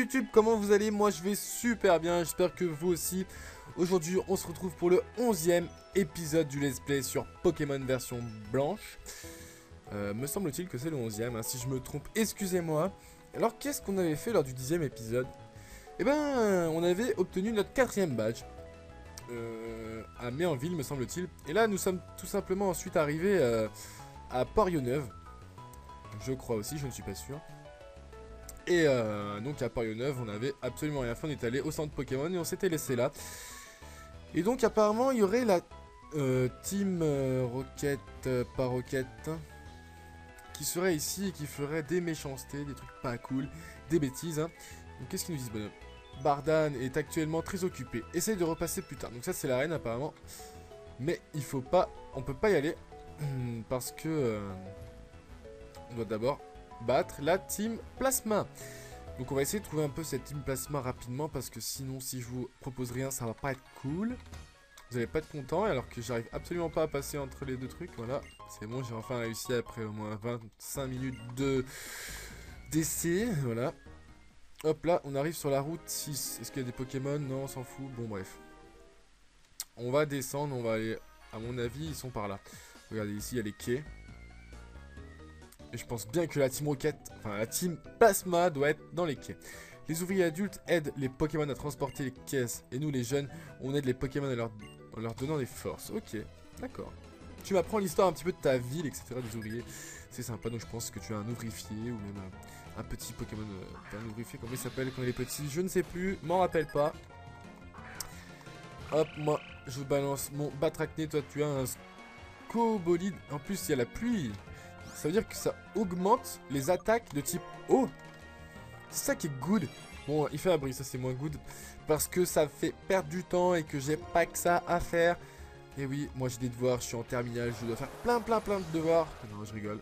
YouTube, comment vous allez? Moi je vais super bien, j'espère que vous aussi. Aujourd'hui on se retrouve pour le 11e épisode du let's play sur Pokémon version blanche. Me semble-t-il que c'est le 11e, hein. Si je me trompe, excusez-moi. Alors qu'est-ce qu'on avait fait lors du 10e épisode? Eh ben on avait obtenu notre 4e badge à Méanville me semble-t-il. Et là nous sommes tout simplement ensuite arrivés à Port-Yonneuve. Je crois aussi, je ne suis pas sûr. Et donc à Port-Yonneuve, on avait absolument rien fait, on est allé au centre Pokémon et on s'était laissé là. Et donc apparemment il y aurait la team Rocket, pas Rocket, qui serait ici et qui ferait des méchancetés, des trucs pas cool, des bêtises. Hein. Donc qu'est-ce qu'ils nous disent, bonhomme? Bardan est actuellement très occupé, essaye de repasser plus tard. Donc ça c'est l'arène apparemment. Mais il faut pas, on peut pas y aller parce que on doit d'abord battre la team Plasma. Donc on va essayer de trouver un peu cette team Plasma rapidement parce que sinon si je vous propose rien ça va pas être cool. Vous allez pas être content alors que j'arrive absolument pas à passer entre les deux trucs. Voilà, c'est bon, j'ai enfin réussi après au moins 25 minutes d'essai. Voilà. Hop là, on arrive sur la route 6. Est-ce qu'il y a des Pokémon? Non, on s'en fout. Bon bref. On va descendre, on va aller, à mon avis ils sont par là. Regardez ici il y a les quais. Et je pense bien que la team Rocket, enfin la team Plasma doit être dans les quais. Les ouvriers adultes aident les Pokémon à transporter les caisses. Et nous les jeunes, on aide les Pokémon en leur donnant des forces. Ok, d'accord. Tu m'apprends l'histoire un petit peu de ta ville, etc. des ouvriers. C'est sympa, donc je pense que tu as un ouvrifié ou même un petit Pokémon. Un ouvrifié, comment il s'appelle quand il est petit? Je ne sais plus, m'en rappelle pas. Hop, moi je balance mon Batracné, toi tu as un Scobolide. En plus il y a la pluie. Ça veut dire que ça augmente les attaques de type eau. C'est ça qui est good. Bon, il fait un bruit, ça c'est moins good. Parce que ça fait perdre du temps et que j'ai pas que ça à faire. Et oui, moi j'ai des devoirs, je suis en terminale, je dois faire plein de devoirs. Non, je rigole.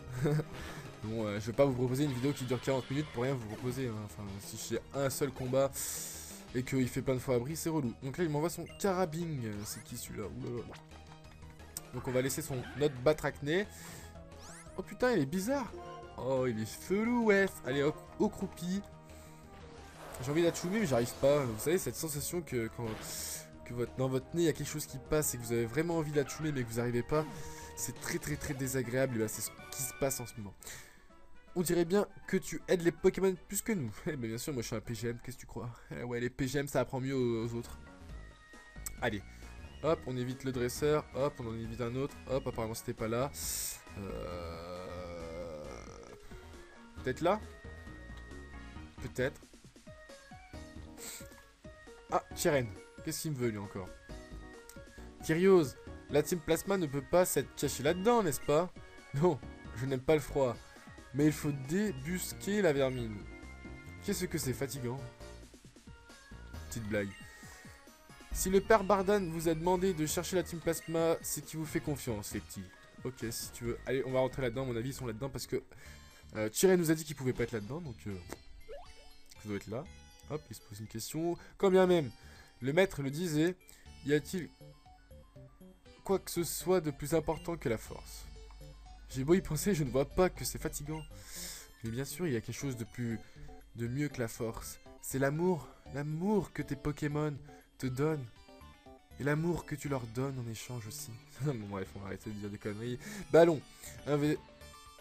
Bon, je vais pas vous proposer une vidéo qui dure 40 minutes pour rien vous proposer. Hein. Enfin, si j'ai un seul combat et qu'il fait plein de fois abri, c'est relou. Donc là, il m'envoie son carabine. C'est qui celui-là? Donc on va laisser notre Batracné. Oh putain, il est bizarre. Oh, il est chelou, ouais. Allez, au croupi. J'ai envie d'achoumer, mais j'arrive pas. Vous savez, cette sensation que dans votre nez, il y a quelque chose qui passe et que vous avez vraiment envie d'achoumer, mais que vous n'arrivez pas. C'est très désagréable. Et bah, c'est ce qui se passe en ce moment. On dirait bien que tu aides les Pokémon plus que nous. Mais bien sûr, moi je suis un PGM, qu'est-ce que tu crois? Ouais, les PGM, ça apprend mieux aux autres. Allez. Hop, on évite le dresseur. Hop, on en évite un autre. Hop, apparemment, c'était pas là. Peut-être là? Peut-être. Ah, Chiren. Qu'est-ce qu'il me veut lui encore? Kyrios, la team Plasma ne peut pas s'être cachée là-dedans, n'est-ce pas? Non, je n'aime pas le froid. Mais il faut débusquer la vermine. Qu'est-ce que c'est fatigant? Petite blague. Si le père Bardan vous a demandé de chercher la team Plasma, c'est qu'il vous fait confiance, les petits. Ok, si tu veux. Allez, on va rentrer là-dedans. À mon avis, ils sont là-dedans parce que Chiren nous a dit qu'il pouvait pas être là-dedans. Donc, ça doit être là. Hop, il se pose une question. Quand bien même, le maître le disait, y a-t-il quoi que ce soit de plus important que la force? J'ai beau y penser, je ne vois pas que c'est fatigant. Mais bien sûr, il y a quelque chose de mieux que la force. C'est l'amour. L'amour que tes Pokémon te donnent. Et l'amour que tu leur donnes en échange aussi. Bon bref, on va arrêter de dire des conneries. Ballon.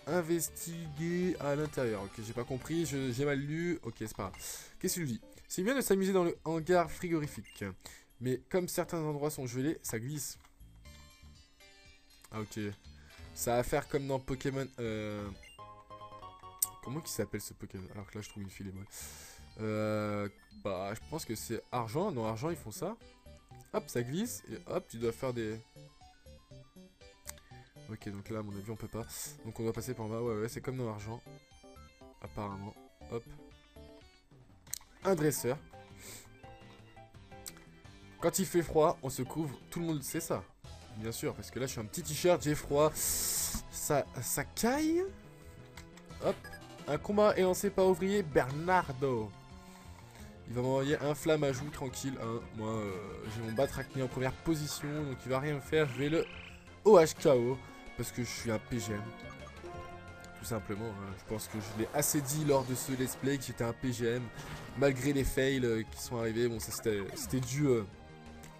Investiguer à l'intérieur. Ok, j'ai pas compris, j'ai mal lu. Ok, c'est pas grave. Qu'est-ce qu'il nous dit? C'est bien de s'amuser dans le hangar frigorifique. Mais comme certains endroits sont gelés, ça glisse. Ah ok. Ça va faire comme dans Pokémon... Comment qu'il s'appelle ce Pokémon? Alors que là je trouve une file molle. Bah je pense que c'est argent. Non, argent ils font ça. Hop, ça glisse. Et hop, tu dois faire des... Ok, donc là à mon avis on peut pas. Donc on doit passer par en bas. Ouais, c'est comme dans l'argent. Apparemment. Hop. Un dresseur. Quand il fait froid, on se couvre. Tout le monde sait ça. Bien sûr, parce que là je suis un petit t-shirt, j'ai froid. Ça caille. Hop. Un combat est lancé par ouvrier Bernardo. Il va m'envoyer un flamme à joue, tranquille. Hein. Moi, j'ai mon Batracné en première position, donc il va rien me faire. Je vais le OHKO, parce que je suis un PGM. tout simplement. Hein. Je pense que je l'ai assez dit lors de ce let's play que j'étais un PGM, malgré les fails qui sont arrivés. Bon, ça c'était dû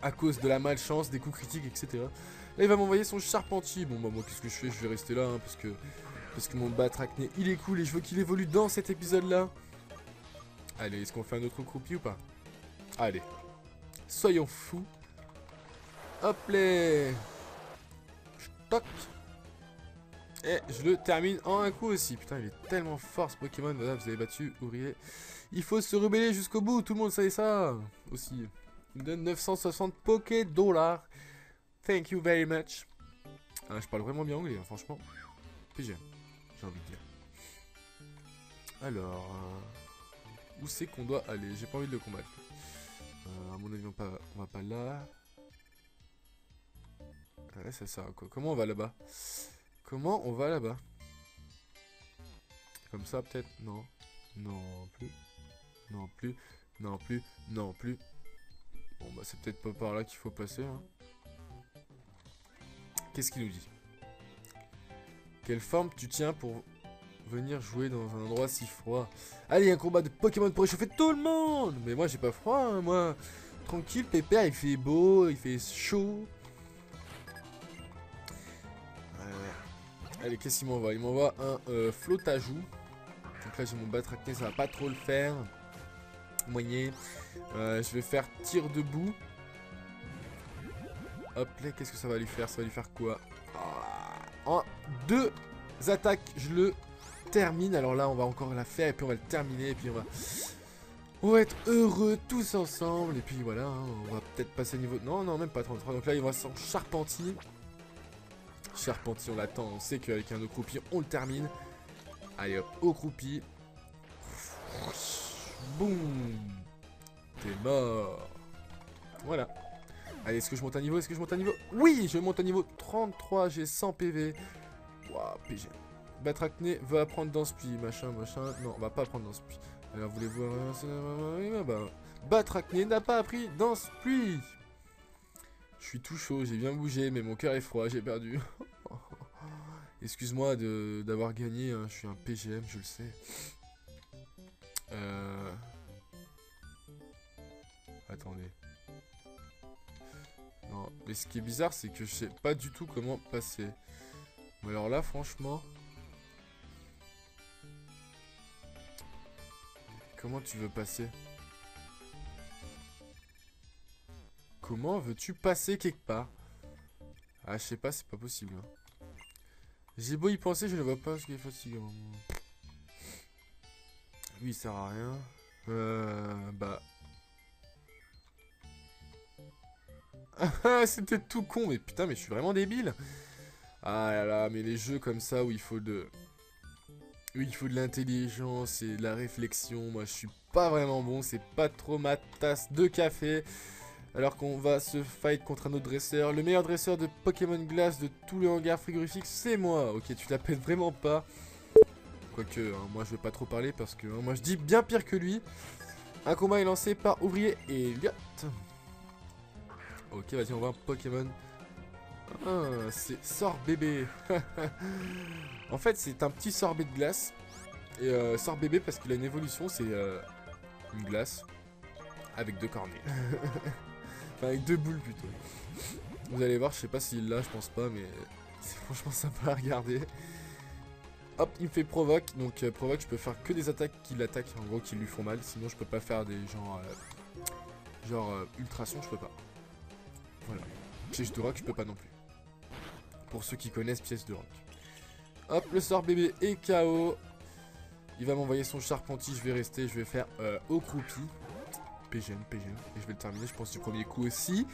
à cause de la malchance, des coups critiques, etc. Là, il va m'envoyer son charpentier. Bon, bah, moi, qu'est-ce que je fais? Je vais rester là, hein, parce que mon batracné, il est cool et je veux qu'il évolue dans cet épisode-là. Allez, est-ce qu'on fait un autre croupi ou pas? Allez, soyons fous. Hop là. Toc. Et je le termine en un coup aussi. Putain, il est tellement fort ce Pokémon. Voilà, vous avez battu, ouvrier. Il faut se rebeller jusqu'au bout. Tout le monde savait ça. Aussi. Il me donne 960 Poké $. Thank you very much. Ah, je parle vraiment bien anglais, hein, franchement. PG, j'ai envie de dire. Alors, où c'est qu'on doit aller? J'ai pas envie de le combattre. À mon avis, on va pas là. Ouais, ça sert à quoi? Comment on va là-bas? Comment on va là-bas? Comme ça, peut-être? Non. Non plus. Non plus. Non plus. Non plus. Bon, bah, c'est peut-être pas par là qu'il faut passer. Hein. Qu'est-ce qu'il nous dit? Quelle forme tu tiens pour venir jouer dans un endroit si froid? Allez, un combat de Pokémon pour réchauffer tout le monde! Mais moi, j'ai pas froid, hein, moi. Tranquille, pépère, il fait beau, il fait chaud. Allez, qu'est-ce qu'il m'envoie? Il m'envoie un flottajout. Donc là, j'ai mon batracné, ça va pas trop le faire. Moyen. Je vais faire tir debout. Hop là, qu'est-ce que ça va lui faire? Ça va lui faire quoi? En 2 attaques, je le termine. Alors là, on va encore la faire et puis on va le terminer. Et puis on va être heureux tous ensemble. Et puis voilà, hein, on va peut-être passer au niveau... Non, même pas 33. Donc là, il va son charpentier. Charpentier, on l'attend. On sait qu'avec un croupi, on le termine. Allez hop, au croupi. Boum. T'es mort. Voilà. Allez, est-ce que je monte un niveau? Est-ce que je monte un niveau? Oui, je monte à niveau 33, j'ai 100 PV. Waouh, PG. Batracné va prendre dans ce puits, machin. Non, on va pas prendre dans ce puits. Alors, voulez-vous... Batracné n'a pas appris dans ce puits. Je suis tout chaud, j'ai bien bougé, mais mon cœur est froid, j'ai perdu. Excuse-moi d'avoir gagné, hein, je suis un PGM, je le sais. Attendez. Non, mais ce qui est bizarre, c'est que je sais pas du tout comment passer. Mais alors là, franchement... Comment tu veux passer? Comment veux-tu passer quelque part? Ah, je sais pas, c'est pas possible. Hein. J'ai beau y penser, je ne vois pas ce qui est fatigant. Lui, il sert à rien. Bah... Ah, c'était tout con, mais putain, mais je suis vraiment débile. Ah là là, mais les jeux comme ça où il faut de... où il faut de l'intelligence et de la réflexion, moi je suis pas vraiment bon, c'est pas trop ma tasse de café. Alors qu'on va se fight contre un autre dresseur. Le meilleur dresseur de Pokémon Glace de tout le hangar frigorifique, c'est moi. Ok, tu la pètes vraiment pas. Quoique, hein, moi je vais pas trop parler parce que hein, moi je dis bien pire que lui. Un combat est lancé par Ouvrier et Elliot. Ok, vas-y, on va un Pokémon. Ah, c'est sort bébé. En fait, c'est un petit sorbet de glace. Et sort bébé parce qu'il a une évolution, c'est une glace avec 2 cornets. Enfin, avec 2 boules plutôt. Vous allez voir, je sais pas s'il l'a, je pense pas, mais c'est franchement sympa à regarder. Hop, il me fait provoque. Donc provoque, je peux faire que des attaques qui l'attaquent, en gros qui lui font mal. Sinon, je peux pas faire des genre ultrason, je peux pas. Voilà. Piège de rock, je peux pas non plus. Pour ceux qui connaissent pièce de rock. Hop, le sort bébé est KO. Il va m'envoyer son charpentier, je vais rester, je vais faire au croupi. PGM. Et je vais le terminer, je pense, du premier coup aussi.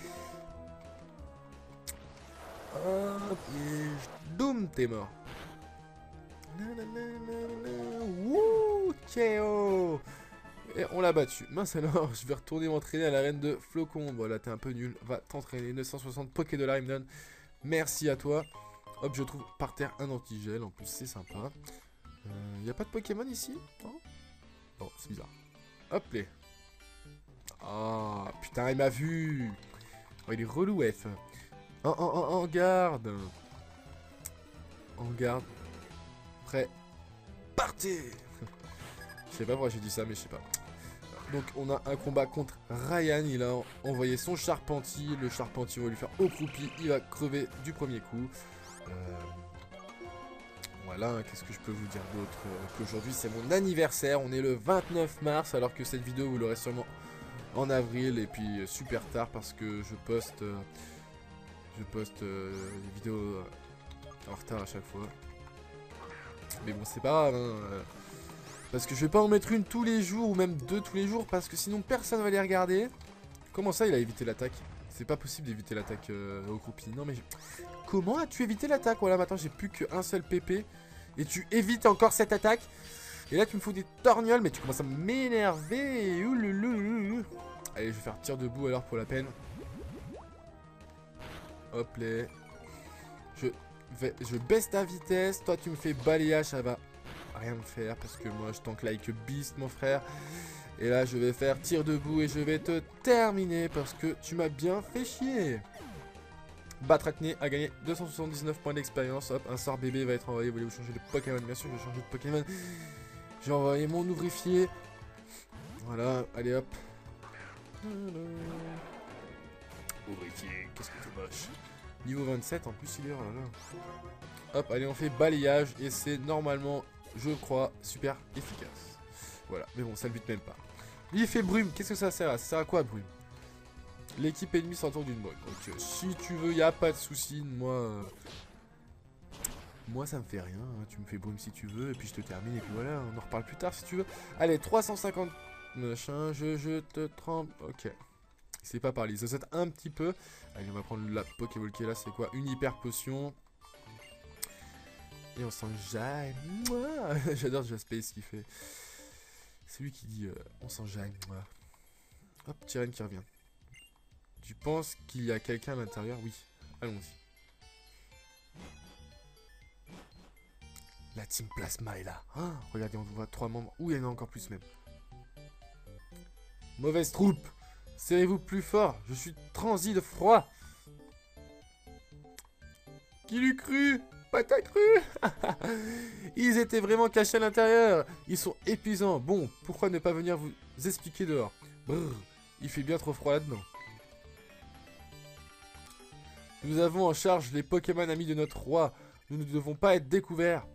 Hop, et boum, t'es mort. Wouh, KO. Et on l'a battu. Mince alors, je vais retourner m'entraîner à l'arène de Flocon. Voilà, t'es un peu nul. Va t'entraîner. 960 Poké $, il me donne. Merci à toi. Hop, je trouve par terre un antigel. En plus, c'est sympa. Y a pas de Pokémon ici? Non. Bon, c'est bizarre. Hop, les. Ah, putain, il m'a vu. Oh, il est relou, F. En garde. En garde. Prêt. beauté. Je sais pas pourquoi j'ai dit ça, mais je sais pas. Donc on a un combat contre Ryan, il a envoyé son charpentier, le charpentier va lui faire accroupi, il va crever du premier coup. Voilà, hein, qu'est-ce que je peux vous dire d'autre qu'aujourd'hui c'est mon anniversaire, on est le 29 mars alors que cette vidéo vous l'aurez sûrement en avril et puis super tard parce que je poste les vidéos en retard à chaque fois. Mais bon c'est pas grave hein, parce que je vais pas en mettre une tous les jours ou même deux tous les jours parce que sinon personne va les regarder. Comment ça il a évité l'attaque? C'est pas possible d'éviter l'attaque au croupi. Non mais comment as-tu évité l'attaque? Voilà maintenant j'ai plus qu'un seul PP et tu évites encore cette attaque. Et là tu me fous des torgnoles mais tu commences à m'énerver. Allez je vais faire tir debout alors pour la peine. Hop là. Je baisse ta vitesse. Toi tu me fais balayage, ça va rien me faire parce que moi je tank like beast mon frère. Et là je vais faire tir debout et je vais te terminer parce que tu m'as bien fait chier. Batracné a gagné 279 points d'expérience. Hop, un sort bébé va être envoyé. Voulez-vous changer de Pokémon? Bien sûr, je vais changer de Pokémon. J'ai envoyé mon ouvrifié. Voilà, allez hop. Ouvrifié, qu'est-ce que tu moche. Niveau 27, en plus il est là. Hop, allez, on fait balayage et c'est normalement, je crois, super efficace. Voilà, mais bon, ça le bute même pas. Lui il fait brume, qu'est-ce que ça sert à? Ça sert à quoi brume? L'équipe ennemie s'entoure d'une brume. Donc si tu veux, y a pas de souci. Moi ça me fait rien, hein. Tu me fais brume si tu veux et puis je te termine et puis voilà, on en reparle plus tard si tu veux. Allez, 350 machin, je te trempe. Ok. C'est pas par les zozotes un petit peu. Allez, on va prendre la Pokéball qui est là, c'est quoi? Une hyper potion. Et on s'enjaille. J'adore Jaspé ce qu'il fait. C'est lui qui dit on s'enjaille. Hop, Tyren qui revient. Tu penses qu'il y a quelqu'un à l'intérieur? Oui. Allons-y. La team Plasma est là. Oh, regardez, on voit 3 membres. Ouh, il y en a encore plus même. Mauvaise troupe. Serrez-vous plus fort. Je suis transi de froid. Qui l'eût cru? Pas t'as cru. Ils étaient vraiment cachés à l'intérieur. Ils sont épuisants. Bon, pourquoi ne pas venir vous expliquer dehors? Brrr, il fait bien trop froid là-dedans. Nous avons en charge les Pokémon amis de notre roi. Nous ne devons pas être découverts.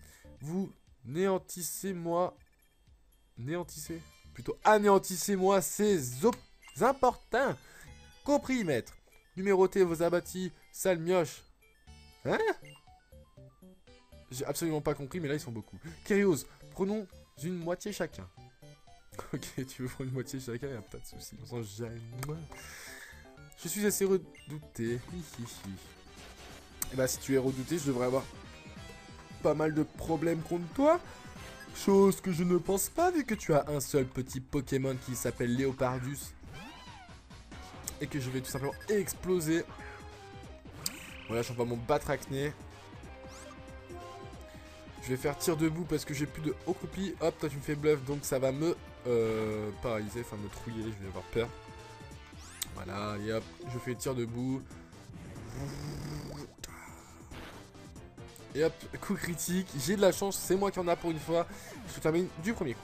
Vous néantissez-moi. Néantissez? Plutôt anéantissez-moi ces importuns. Compris, maître. Numérotez vos abattis, sale mioche. Hein? J'ai absolument pas compris, mais là ils sont beaucoup. Kyrios, prenons une moitié chacun. Ok, tu veux prendre une moitié chacun, y'a pas de soucis. On s'en jamais. Je suis assez redouté. Et bah si tu es redouté, je devrais avoir pas mal de problèmes contre toi. Chose que je ne pense pas vu que tu as un seul petit Pokémon qui s'appelle Léopardus. Et que je vais tout simplement exploser. Voilà, j'envoie mon Batracné. Je vais faire tir debout parce que j'ai plus de accroupi. Hop, toi tu me fais bluff, donc ça va me paralyser, enfin me trouiller, je vais avoir peur. Voilà, et hop, je fais tir debout. Et hop, coup critique, j'ai de la chance, c'est moi qui en a pour une fois. Je termine du premier coup.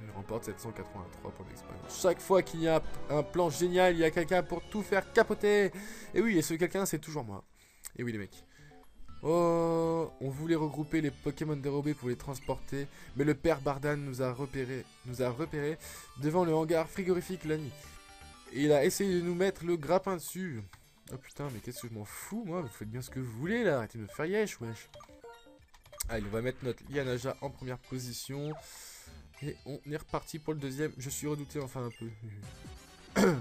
Je remporte 783 points d'expérience. Chaque fois qu'il y a un plan génial, il y a quelqu'un pour tout faire capoter. Et oui, et ce quelqu'un, c'est toujours moi. Et oui les mecs. Oh, on voulait regrouper les Pokémon dérobés pour les transporter, mais le père Bardan nous a repérés devant le hangar frigorifique la nuit. Et il a essayé de nous mettre le grappin dessus. Oh putain, mais qu'est-ce que je m'en fous, moi? Vous faites bien ce que vous voulez, là. Arrêtez de me faire yesh, wesh. Allez, on va mettre notre Lianaja en première position. Et on est reparti pour le deuxième. Je suis redouté, enfin, un peu.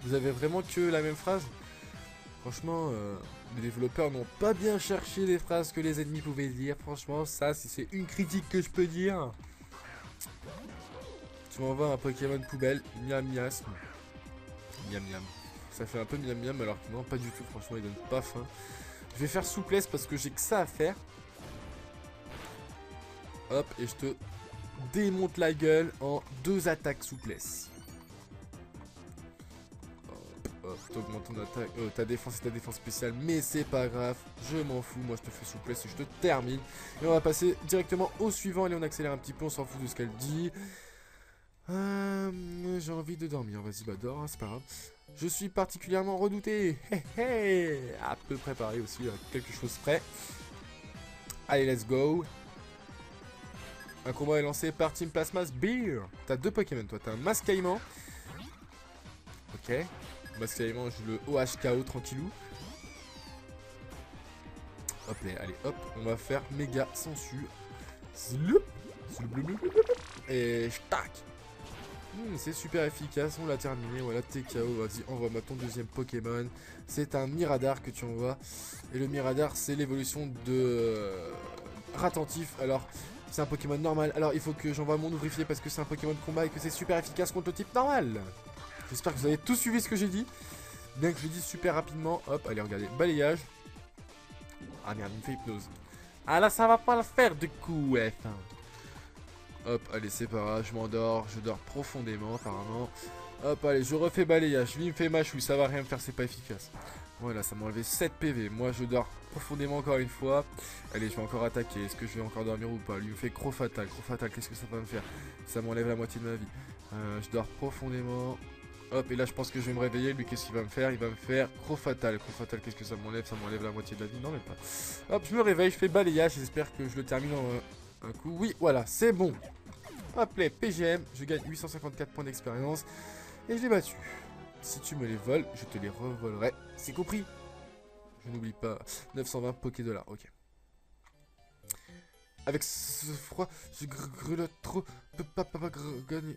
Vous avez vraiment que la même phrase? Franchement, les développeurs n'ont pas bien cherché les phrases que les ennemis pouvaient dire. Franchement, ça, si c'est une critique que je peux dire. Tu m'envoies un Pokémon poubelle, miam miasme. Miam miam. Ça fait un peu miam miam alors que non, pas du tout. Franchement, il donne pas faim. Je vais faire souplesse parce que j'ai que ça à faire. Hop, et je te démonte la gueule en 2 attaques souplesse. Hop, t'augmentes ton attaque, ta défense et ta défense spéciale, mais c'est pas grave, je m'en fous, moi je te fais souplesse et je te termine. Et on va passer directement au suivant, allez on accélère un petit peu, on s'en fout de ce qu'elle dit. J'ai envie de dormir, vas-y bah dors, hein, c'est pas grave. Je suis particulièrement redouté, à peu près pareil aussi, à quelque chose près. Allez let's go. Un combat est lancé par Team Plasma Beer. T'as 2 Pokémon toi, t'as un Mascaïman. Ok, Mascaïman joue le OHKO tranquillou. Hop là, allez hop, on va faire méga sensu. Zloup, et tac. C'est super efficace, on l'a terminé, voilà t'es KO, vas-y envoie-moi ton deuxième Pokémon. C'est un Miradar que tu envoies. Et le Miradar c'est l'évolution de Ratentif. Alors c'est un Pokémon normal, alors il faut que j'envoie mon ouvrifié parce que c'est un Pokémon de combat et que c'est super efficace contre le type normal. J'espère que vous avez tous suivi ce que j'ai dit. Bien que je le dise super rapidement, hop, allez regardez, balayage. Ah merde, il me fait hypnose. Ah là ça va pas le faire du coup, F. Hop, allez, c'est pas grave, je m'endors, je dors profondément apparemment. Hop, allez, je refais balayage. Lui, il me fait mâchouille, ça va rien me faire, c'est pas efficace. Voilà, ça m'a enlevé 7 PV. Moi, je dors profondément encore une fois. Allez, je vais encore attaquer. Est-ce que je vais encore dormir ou pas? Lui, il me fait Croc Fatal. Croc Fatal, qu'est-ce que ça va me faire? Ça m'enlève la moitié de ma vie. Je dors profondément. Hop, et là, je pense que je vais me réveiller. Lui, qu'est-ce qu'il va me faire? Il va me faire Croc Fatal. Croc Fatal, qu'est-ce que ça m'enlève? Ça m'enlève la moitié de la vie. Non, mais pas. Hop, je me réveille, je fais balayage. J'espère que je le termine en un coup. Oui, voilà, c'est bon. Hop là, PGM, je gagne 854 points d'expérience et je l'ai battu. Si tu me les voles, je te les revolerai. C'est compris? Je n'oublie pas. 920 Poké Dollars, ok. Avec ce froid, je grelotte trop. Peux pas gagner.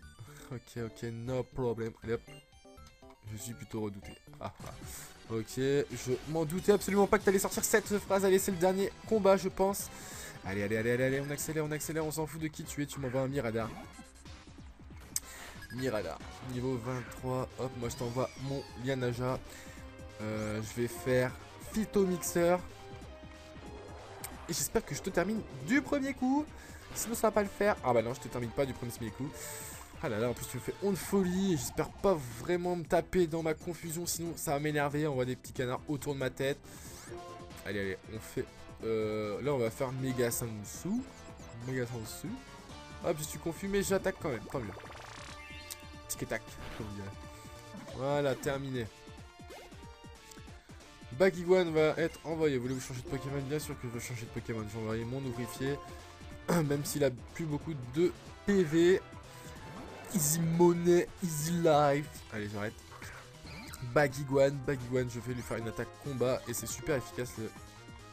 Ok, no problem. Allez hop. Je suis plutôt redouté. Ah, ah. Ok, je m'en doutais absolument pas que t'allais sortir cette phrase. Allez, c'est le dernier combat, je pense. Allez, on accélère, on s'en fout de qui tu es, tu m'envoies un Miradar. Miradar, niveau 23, hop, moi je t'envoie mon Lianaja. Je vais faire Phytomixer. Et j'espère que je te termine du premier coup. Sinon ça va pas le faire. Ah bah non, je te termine pas du premier coup. Ah là là, en plus tu me fais honte folie. J'espère pas vraiment me taper dans ma confusion, sinon ça va m'énerver. On voit des petits canards autour de ma tête. Allez, on fait... là on va faire Méga Sansu. Hop, je suis confus mais j'attaque quand même, tant mieux. Tic tac, comme on dirait. Voilà, terminé. Bagiguan va être envoyé. Voulez-vous changer de Pokémon? Bien sûr que je veux changer de Pokémon. Je vais envoyer mon ouvrifier. Même s'il a plus beaucoup de PV. Easy money, easy life. Allez, j'arrête. Bagiguan, je vais lui faire une attaque combat. Et c'est super efficace le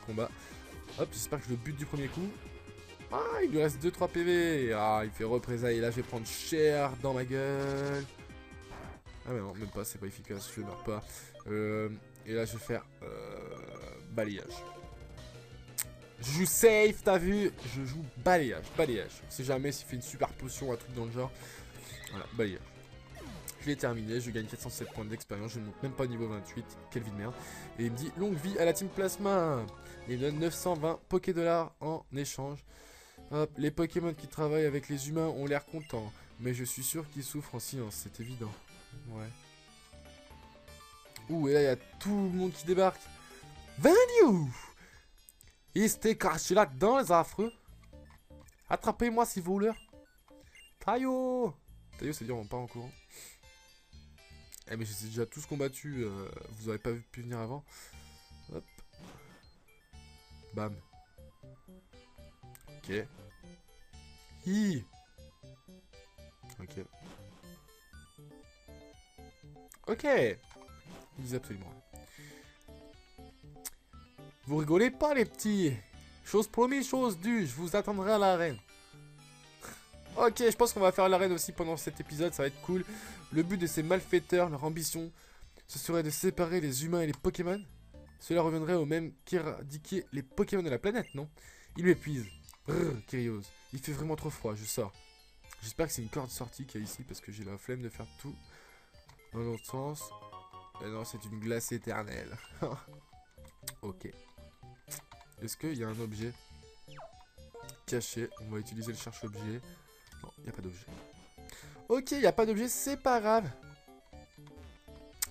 combat. Hop, j'espère que je le bute du premier coup. Ah, il lui reste 2-3 PV. Ah, il fait représailles. Et là, je vais prendre cher dans ma gueule. Ah, mais non, même pas, c'est pas efficace. Je meurs pas. Et là, je vais faire balayage. Je joue safe, t'as vu? Je joue balayage. Si jamais s'il fait une super potion, un truc dans le genre. Voilà, balayage. Je l'ai terminé, je gagne 407 points d'expérience, je ne monte même pas au niveau 28, quelle vie de merde. Et il me dit longue vie à la Team Plasma. Et il me donne 920 Poké Dollars en échange. Hop, les Pokémon qui travaillent avec les humains ont l'air contents, mais je suis sûr qu'ils souffrent en silence, c'est évident. Ouais. Ouh, et là il y a tout le monde qui débarque. Venue! Il s'était caché là-dedans, les affreux. Attrapez-moi si vous voulez. Taillot! Taillot, c'est dire on part en courant. Eh mais j'ai déjà tous combattu, vous aurez pas pu venir avant. Hop. Bam. Ok. Hi. Ok. Ok. Ils disent absolument. Vous rigolez pas les petits. Chose promise, chose due, je vous attendrai à l'arène. Ok, je pense qu'on va faire l'arène aussi pendant cet épisode, ça va être cool. Le but de ces malfaiteurs, leur ambition, ce serait de séparer les humains et les Pokémon. Cela reviendrait au même qu'éradiquer les Pokémon de la planète, non? Il m'épuise. Kyrios. Il fait vraiment trop froid, je sors. J'espère que c'est une corde sortie qu'il y a ici, parce que j'ai la flemme de faire tout dans l'autre sens. Et non, c'est une glace éternelle. Ok. Est-ce qu'il y a un objet caché? On va utiliser le cherche-objet. Non, il n'y a pas d'objet. Ok, il n'y a pas d'objet, c'est pas grave.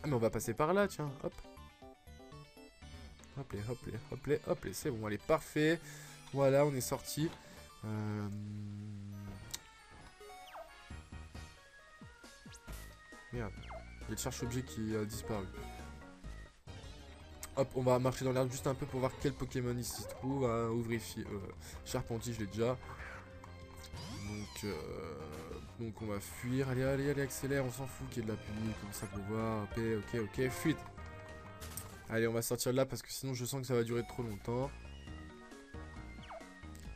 Ah mais on va passer par là, tiens, hop. Hop les, hop les, hop les, hop les, c'est bon, allez, parfait. Voilà, on est sorti. Merde, il y a le cherche-objet qui a disparu. Hop, on va marcher dans l'herbe juste un peu pour voir quel Pokémon il s'y trouve. Hein. Ouvrier, Charpentier, je l'ai déjà. Donc on va fuir. Allez, allez, allez, accélère, on s'en fout qu'il y ait de la pluie, comme ça pour voir. Ok, fuite. Allez, on va sortir de là parce que sinon je sens que ça va durer trop longtemps.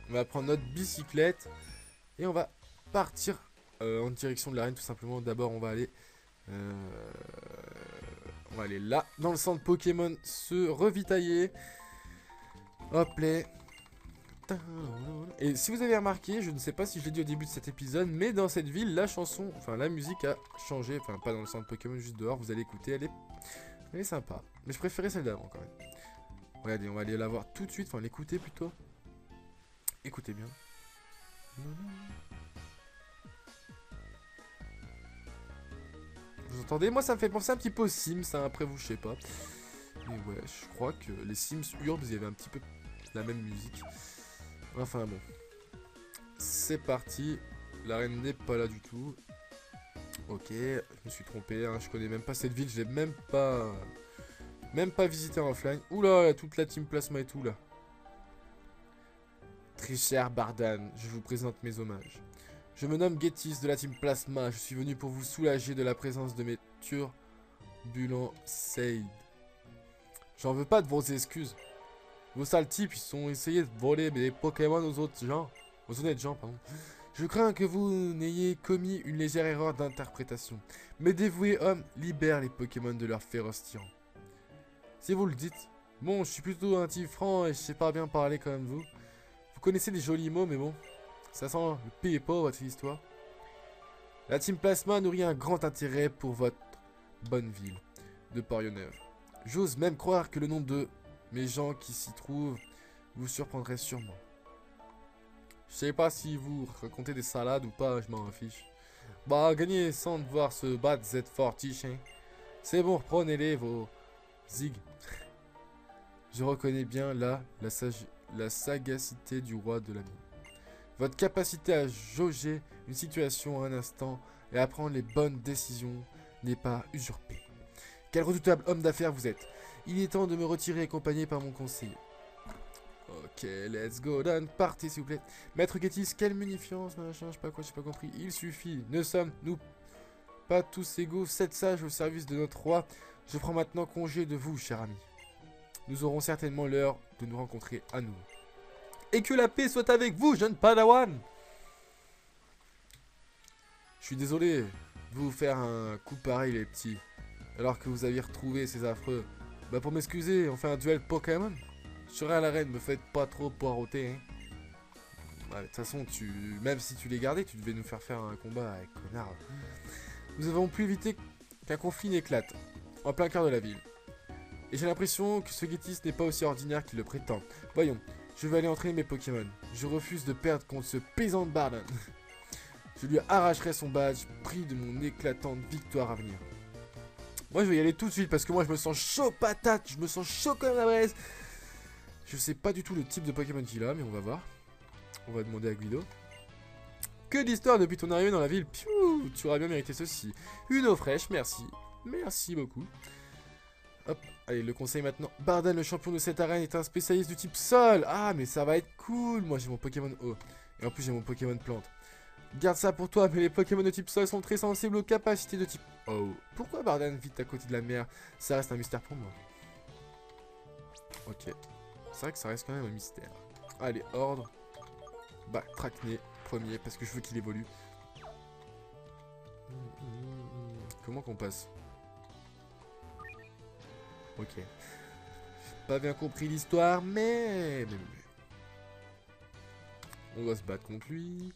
On va prendre notre bicyclette et on va partir en direction de l'arène tout simplement. D'abord, on va aller là, dans le centre Pokémon, se revitailler. Hop là. Et si vous avez remarqué, je ne sais pas si je l'ai dit au début de cet épisode, mais dans cette ville, la musique a changé. Enfin, pas dans le centre Pokémon, juste dehors, vous allez écouter, elle est sympa. Mais je préférais celle d'avant quand même. Regardez, on va aller la voir tout de suite, enfin l'écouter plutôt. Écoutez bien. Vous entendez? Moi ça me fait penser un petit peu aux Sims, hein. Après vous je sais pas. Mais ouais, je crois que les Sims Urbs, il y avait un petit peu la même musique. Enfin bon. C'est parti. La reine n'est pas là du tout. Ok, je me suis trompé, hein. Je connais même pas cette ville, je l'ai même pas visité en offline. Oula, toute la team Plasma et tout là. Très cher Bardan, je vous présente mes hommages. Je me nomme Getis de la team Plasma. Je suis venu pour vous soulager de la présence de mes turbulents Seid. J'en veux pas de vos excuses. Vos sales types, ils ont essayé de voler mes Pokémon aux honnêtes gens, pardon. Je crains que vous n'ayez commis une légère erreur d'interprétation. Mes dévoués hommes libèrent les Pokémon de leur féroce tyran. Si vous le dites. Bon, je suis plutôt un type franc et je sais pas bien parler comme vous. Vous connaissez des jolis mots, mais bon. Ça sent le payez pas votre histoire. La team Plasma nourrit un grand intérêt pour votre bonne ville de Porionneuve. J'ose même croire que le nom de mes gens qui s'y trouvent vous surprendrait sûrement. Je sais pas si vous racontez des salades ou pas, je m'en fiche. Bah, gagnez sans devoir se battre Z4 Tichin. C'est bon, reprenez-les vos zig. Je reconnais bien là la sagacité du roi de la mine. Votre capacité à jauger une situation un instant et à prendre les bonnes décisions n'est pas usurpée. Quel redoutable homme d'affaires vous êtes. Il est temps de me retirer accompagné par mon conseiller. Ok, let's go, done. Partez s'il vous plaît. Maître Getis, quelle munifiance, machin, je sais pas quoi, j'ai pas compris. Il suffit. Ne sommes-nous pas tous égaux, 7 sages au service de notre roi. Je prends maintenant congé de vous, cher ami. Nous aurons certainement l'heure de nous rencontrer à nouveau. Et que la paix soit avec vous, jeune Padawan. Je suis désolé de vous faire un coup pareil, les petits. Alors que vous aviez retrouvé ces affreux. Bah pour m'excuser, on fait un duel Pokémon. Je serai à l'arène, me faites pas trop poireauter, hein. Bah, de toute façon, même si tu les gardais, tu devais nous faire un combat avec connard. Nous avons pu éviter qu'un conflit n'éclate, en plein cœur de la ville. Et j'ai l'impression que ce Getis n'est pas aussi ordinaire qu'il le prétend. Voyons. Je vais aller entraîner mes Pokémon. Je refuse de perdre contre ce paysan de Bardan. Je lui arracherai son badge, pris de mon éclatante victoire à venir. Moi, je vais y aller tout de suite parce que moi, je me sens chaud patate. Je me sens chaud comme la braise. Je sais pas du tout le type de Pokémon qu'il a, mais on va voir. On va demander à Guido. Que d'histoire depuis ton arrivée dans la ville. Piou, tu auras bien mérité ceci. Une eau fraîche, merci. Merci beaucoup. Hop, allez, le conseil maintenant. Bardan, le champion de cette arène, est un spécialiste du type sol. Ah, mais ça va être cool. Moi, j'ai mon Pokémon eau. Et en plus, j'ai mon Pokémon plante. Garde ça pour toi, mais les Pokémon de type sol sont très sensibles aux capacités de type eau. Pourquoi Bardan vit à côté de la mer? Ça reste un mystère pour moi. Ok. C'est vrai que ça reste quand même un mystère. Allez, ordre. Bah, Tracné, premier, parce que je veux qu'il évolue. Comment qu'on passe? Ok. J'ai pas bien compris l'histoire, mais... On va se battre contre lui.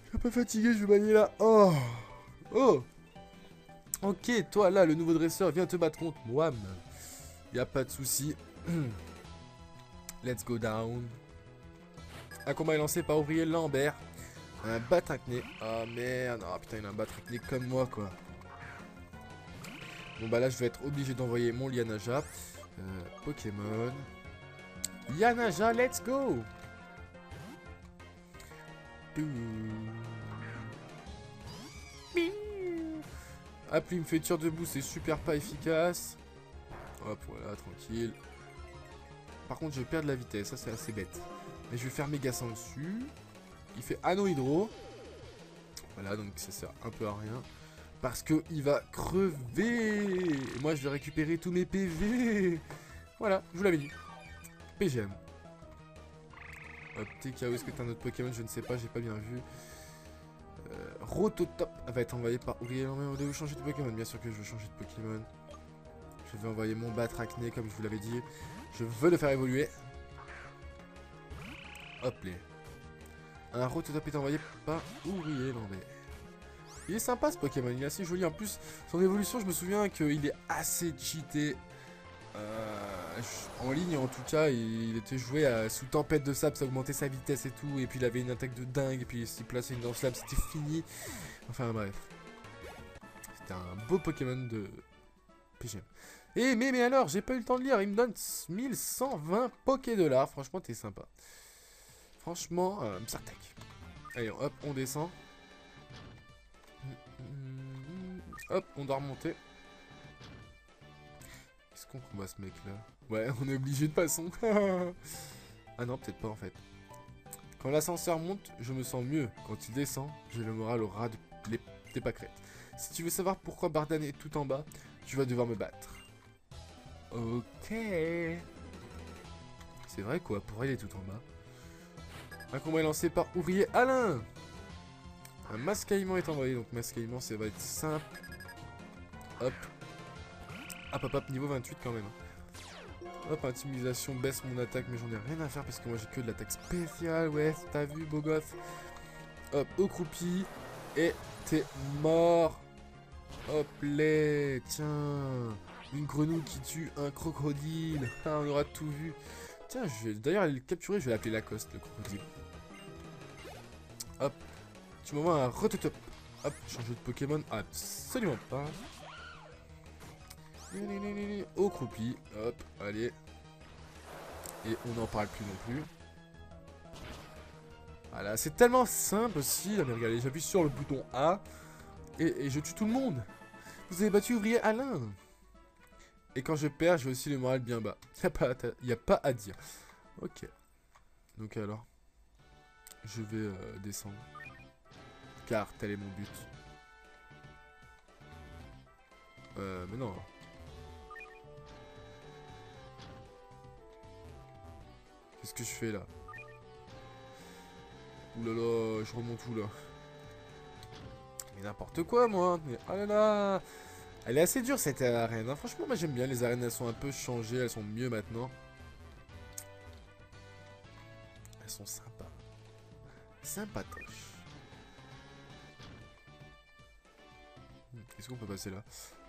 Je suis un peu fatigué, je vais baigner là. Oh. Oh. Ok, toi là, le nouveau dresseur, viens te battre contre moi. Y a pas de souci. Let's go down. Un combat est lancé par ouvrier Lambert. Un batracné. Oh merde. Oh putain, il a un batracné comme moi quoi. Bon bah là je vais être obligé d'envoyer mon Lianaja. Pokémon. Lianaja, let's go. Hop, il me fait tir debout, c'est super pas efficace. Hop, voilà, tranquille. Par contre, je perds de la vitesse, ça c'est assez bête. Mais je vais faire méga sang dessus. Il fait anneau hydro. Voilà, donc ça sert un peu à rien. Parce que il va crever. Et moi, je vais récupérer tous mes PV. Voilà, je vous l'avais dit. PGM. Hop, TK, où est-ce que t'as un autre Pokémon? Je ne sais pas, j'ai pas bien vu. Rototop va être envoyé par Ouvrier. On veut changer de Pokémon. Bien sûr que je veux changer de Pokémon. Je vais envoyer mon Batracné comme je vous l'avais dit. Je veux le faire évoluer. Hop les. Un Rototop est envoyé par Ouvrier. Non mais. Il est sympa ce Pokémon. Il est assez joli. En plus, son évolution, je me souviens qu'il est assez cheaté. En ligne en tout cas, il était joué sous tempête de sable, ça augmentait sa vitesse et tout, et puis il avait une attaque de dingue, et puis s'il plaçait une lance lame, c'était fini. Enfin bref. C'était un beau Pokémon de PGM. Et mais alors, j'ai pas eu le temps de lire, il me donne 1120 Poké-dollars, franchement t'es sympa. Franchement, Msartek. Allez hop, on descend. Hop, on doit remonter. Est-ce qu'on combat ce mec là? Ouais, on est obligé de passer. Ah non, peut-être pas en fait. Quand l'ascenseur monte, je me sens mieux. Quand il descend, j'ai le moral au ras des pâquerettes. Si tu veux savoir pourquoi Bardan est tout en bas, tu vas devoir me battre. Ok. C'est vrai quoi, pourquoi il est tout en bas? Un combat est lancé par Ouvrier Alain. Un mascaillement est envoyé, donc mascaillement ça va être simple. Hop. Hop hop hop, niveau 28 quand même. Hop, intimidation baisse mon attaque, mais j'en ai rien à faire parce que moi j'ai que de l'attaque spéciale. Ouais, t'as vu, beau gosse. Hop, au croupi. Et t'es mort. Hop, les. Tiens. Une grenouille qui tue un crocodile. Ah, on aura tout vu. Tiens, je vais d'ailleurs aller le capturer. Je vais l'appeler Lacoste, le crocodile. Hop. Tu m'envoies un Rototop. Hop, changer de Pokémon. Absolument pas. Au croupi, hop, allez. Et on n'en parle plus non plus. Voilà, c'est tellement simple aussi. Là, mais regardez, j'appuie sur le bouton A et je tue tout le monde. Vous avez battu Ouvrier Alain. Et quand je perds, j'ai aussi le moral bien bas. Y a pas à dire. Ok. Donc alors, je vais descendre. Car tel est mon but. Mais non. Qu'est-ce que je fais là? Ouh là là, je remonte où là? Mais n'importe quoi moi. Mais oh là là. Elle est assez dure cette arène. Hein. Franchement, moi j'aime bien les arènes. Elles sont un peu changées. Elles sont mieux maintenant. Elles sont sympas. Sympatoches. Est-ce qu'on peut passer là?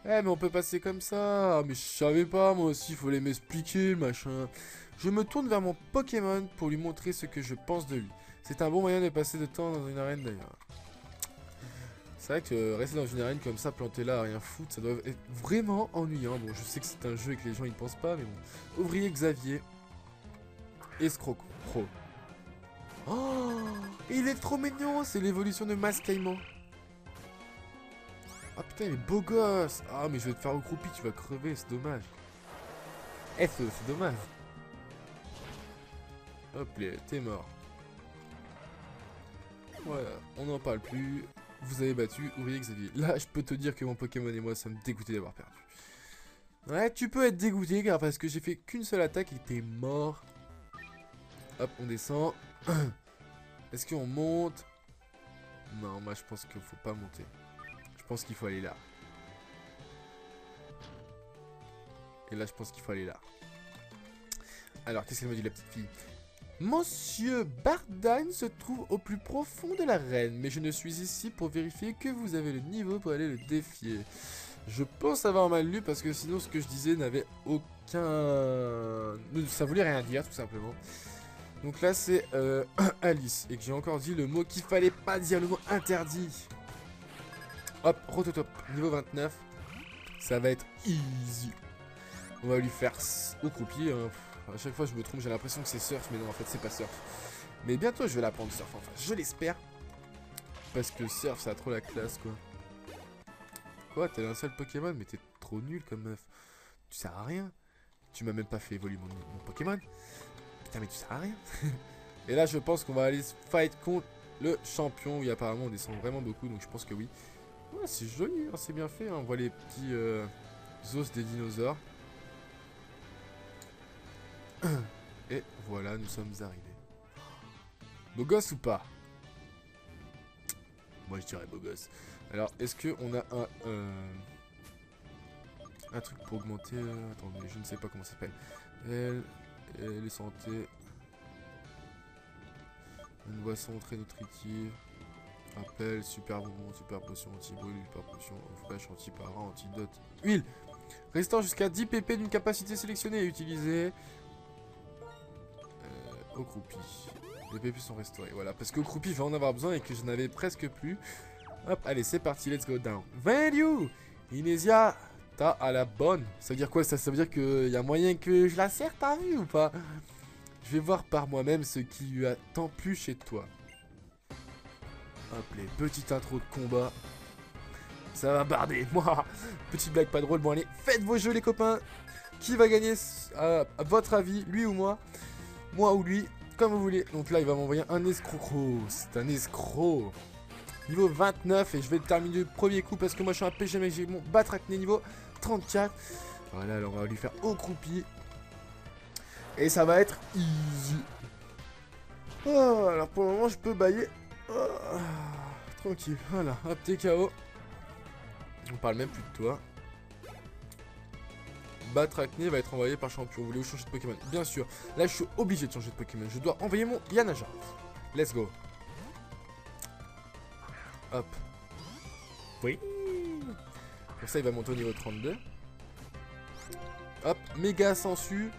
Eh mais on peut passer comme ça. Mais je savais pas moi aussi. Il fallait m'expliquer machin. Je me tourne vers mon Pokémon pour lui montrer ce que je pense de lui. C'est un bon moyen de passer de temps dans une arène d'ailleurs. C'est vrai que rester dans une arène comme ça, planté là à rien foutre, ça doit être vraiment ennuyant. Bon, je sais que c'est un jeu et que les gens ils pensent pas, mais bon. Ouvrier Xavier. Escroc Pro. Oh, il est trop mignon, c'est l'évolution de Mascaillement. Ah putain, il est beau gosse. Ah mais je vais te faire recroupi, tu vas crever, c'est dommage. Eh, c'est dommage. Hop là, t'es mort. Voilà, on n'en parle plus. Vous avez battu Ouvrier Xavier. Là, je peux te dire que mon Pokémon et moi, ça me dégoûtait d'avoir perdu. Ouais, tu peux être dégoûté car parce que j'ai fait qu'une seule attaque et t'es mort. Hop, on descend. Est-ce qu'on monte? Non, moi je pense qu'il faut pas monter. Je pense qu'il faut aller là. Et là, je pense qu'il faut aller là. Alors, qu'est-ce qu'elle me dit la petite fille? Monsieur Bardan se trouve au plus profond de l'arène, mais je ne suis ici pour vérifier que vous avez le niveau pour aller le défier. Je pense avoir mal lu parce que sinon ce que je disais n'avait aucun... Ça voulait rien dire tout simplement. Donc là c'est Alice et que j'ai encore dit le mot qu'il fallait pas dire, le mot interdit. Hop, Rototop, niveau 29. Ça va être easy. On va lui faire au croupier. Hein. À chaque fois je me trompe, j'ai l'impression que c'est surf, mais non en fait c'est pas surf. Mais bientôt je vais l'apprendre surf, enfin je l'espère. Parce que surf ça a trop la classe quoi. Quoi, t'es un seul Pokémon, mais t'es trop nul comme meuf. Tu sers à rien. Tu m'as même pas fait évoluer mon Pokémon. Putain mais tu sers à rien. Et là je pense qu'on va aller se fight contre le champion. Oui apparemment on descend vraiment beaucoup, donc je pense que oui. Ouais c'est joli, hein, c'est bien fait. Hein. On voit les petits os des dinosaures. Et voilà, nous sommes arrivés. Beau gosse ou pas? Moi je dirais beau gosse. Alors est-ce qu'on a un truc pour augmenter attendez, je ne sais pas comment ça s'appelle. Les santé. Une boisson très nutritive. Rappel, super bonbon, super potion, anti-brûle, super potion, eau fraîche, anti-parent, antidote. Huile restant jusqu'à 10 pp d'une capacité sélectionnée et utilisée. Au croupi. Les pp sont restaurés, voilà. Parce qu'au croupi, il va en avoir besoin et que je n'avais presque plus. Hop, allez, c'est parti, let's go down. Value Inésia, t'as à la bonne. Ça veut dire quoi ça? Ça veut dire qu'il y a moyen que je la serre, t'as vu ou pas? Je vais voir par moi-même ce qui lui a tant plu chez toi. Hop, les petites intros de combat. Ça va barder, moi. Petite blague pas drôle, bon allez, faites vos jeux les copains. Qui va gagner à votre avis, lui ou moi? Moi ou lui, comme vous voulez. Donc là, il va m'envoyer un escroc. C'est un escroc. Niveau 29. Et je vais terminer le premier coup parce que moi, je suis un PG, mais j'ai mon Batracné niveau 34. Voilà, alors on va lui faire au croupi. Et ça va être easy. Oh, alors pour le moment, je peux bailler. Oh, tranquille. Voilà, hop, t'es KO. On parle même plus de toi. Batracné va être envoyé par champion. Vous voulez changer de Pokémon? Bien sûr. Là, je suis obligé de changer de Pokémon. Je dois envoyer mon Yanaja. Let's go. Hop. Oui. Pour ça, il va monter au niveau 32. Hop. Méga sensu.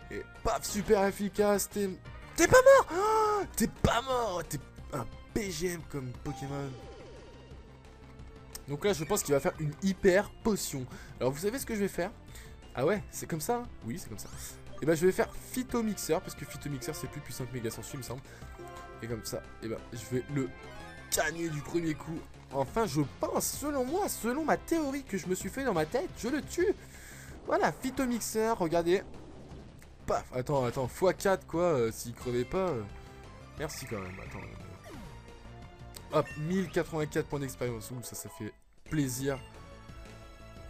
Et paf, super efficace. T'es pas mort. Oh, t'es pas mort. T'es un PGM comme Pokémon. Donc là, je pense qu'il va faire une hyper potion. Alors, vous savez ce que je vais faire? Ah ouais, c'est comme ça hein? Oui, c'est comme ça. Et bah, je vais faire Phytomixer, parce que Phytomixer, c'est plus puissant que Méga Sensu, il me semble. Et comme ça, et bah, je vais le gagner du premier coup. Enfin, je pense, selon moi, selon ma théorie que je me suis fait dans ma tête, je le tue. Voilà, Phytomixer, regardez. Paf, attends, x4 quoi, s'il crevait pas. Merci quand même, attends. Hop, 1084 points d'expérience. Ouh, ça fait plaisir.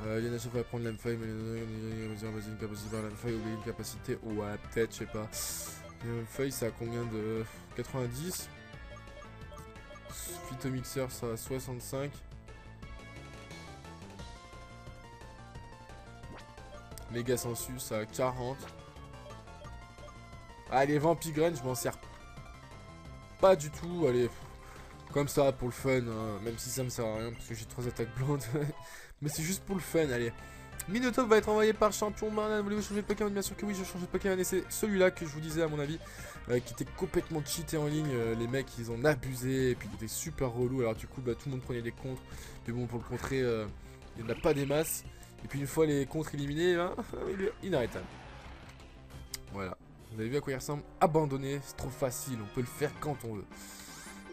Yanacha va prendre l'âme feuille, mais une capacité par l'âme feuille, oublier une capacité. Ouais, peut-être, je sais pas. L'âme feuille, ça a combien de 90. Phytomixer, ça a 65. Méga sensu, ça a 40. Ah, les Vampigraines, je m'en sers pas du tout. Allez. Comme ça, pour le fun, hein, même si ça me sert à rien, parce que j'ai 3 attaques blondes. Mais c'est juste pour le fun, allez. Minotaur va être envoyé par champion Marlin. Voulez-vous changer de Pokémon? Bien sûr que oui, je change de Pokémon. Et c'est celui-là que je vous disais, à mon avis, qui était complètement cheaté en ligne. Les mecs, ils ont abusé, et puis il était super relou. Alors du coup, bah, tout le monde prenait des contres. Mais bon, pour le contrer, il n'y en a pas des masses. Et puis une fois les contres éliminés, hein, il est inarrêtable. Voilà. Vous avez vu à quoi il ressemble? Abandonné, c'est trop facile, on peut le faire quand on veut.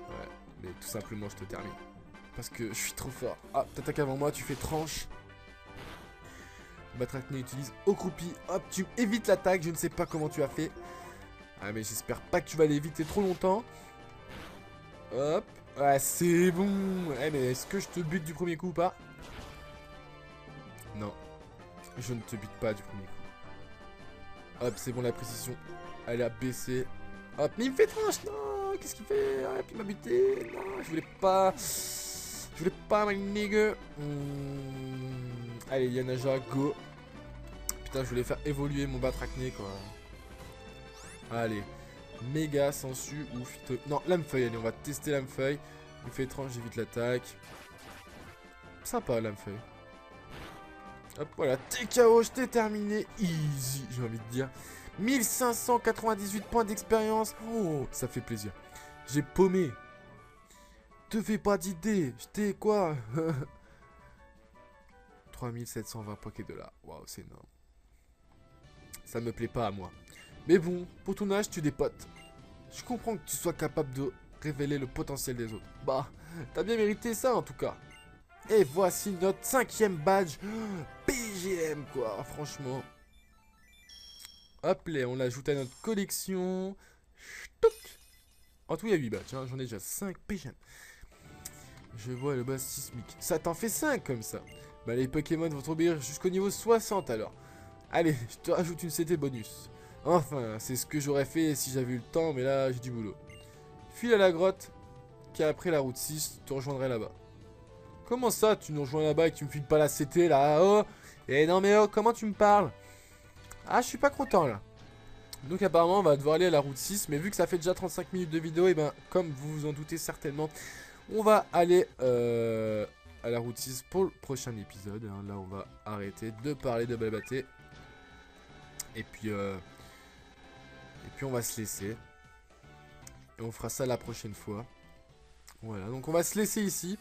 Ouais. Mais tout simplement je te termine. Parce que je suis trop fort. Ah, t'attaques avant moi, tu fais tranche. Batracné utilise au croupi. Hop, tu évites l'attaque, je ne sais pas comment tu as fait. Ah mais j'espère pas que tu vas l'éviter trop longtemps. Hop. Ouais, c'est bon. Eh mais est-ce que je te bute du premier coup ou pas? Non. Je ne te bute pas du premier coup. Hop, c'est bon, la précision. Elle a baissé. Hop, mais il me fait tranche. Non, qu'est-ce qu'il fait? Hop, il m'a buté. Non, je voulais pas. Je voulais pas, my nigga. Allez, Yanaja, go. Putain, je voulais faire évoluer mon Batracné, quoi. Allez. Méga, sensu ou phyto... Non, lame feuille, allez, on va tester lame feuille. Il fait tranche, j'évite l'attaque. Sympa, lame feuille. Hop, voilà, t'es KO, je t'ai terminé. Easy, j'ai envie de dire. 1598 points d'expérience. Oh, ça fait plaisir. J'ai paumé te fais pas d'idée. Je t'ai quoi? 3720 $. Waouh, c'est énorme. Ça me plaît pas à moi. Mais bon, pour ton âge, tu dépotes. Je comprends que tu sois capable de révéler le potentiel des autres. Bah, t'as bien mérité ça en tout cas. Et voici notre 5e badge. PGM quoi, franchement. Hop là, on l'ajoute à notre collection. Ch'touk. En tout, il y a 8 badges, hein. J'en ai déjà 5 PGM. Je vois le boss sismique. Ça t'en fait 5 comme ça. Bah les Pokémon vont tomber jusqu'au niveau 60 alors. Allez, je te rajoute une CT bonus. Enfin, c'est ce que j'aurais fait si j'avais eu le temps, mais là, j'ai du boulot. File à la grotte, qui après la route 6, te rejoindrai là-bas. Comment ça, tu nous rejoins là-bas et que tu me files pas la CT là? Oh! Eh non mais oh, comment tu me parles? Ah, je suis pas content là. Donc apparemment, on va devoir aller à la route 6, mais vu que ça fait déjà 35 minutes de vidéo, et ben, comme vous vous en doutez certainement, on va aller à la route 6 pour le prochain épisode. Hein. Là, on va arrêter de parler de Balbaté. Et puis on va se laisser. Et on fera ça la prochaine fois. Voilà, donc on va se laisser ici.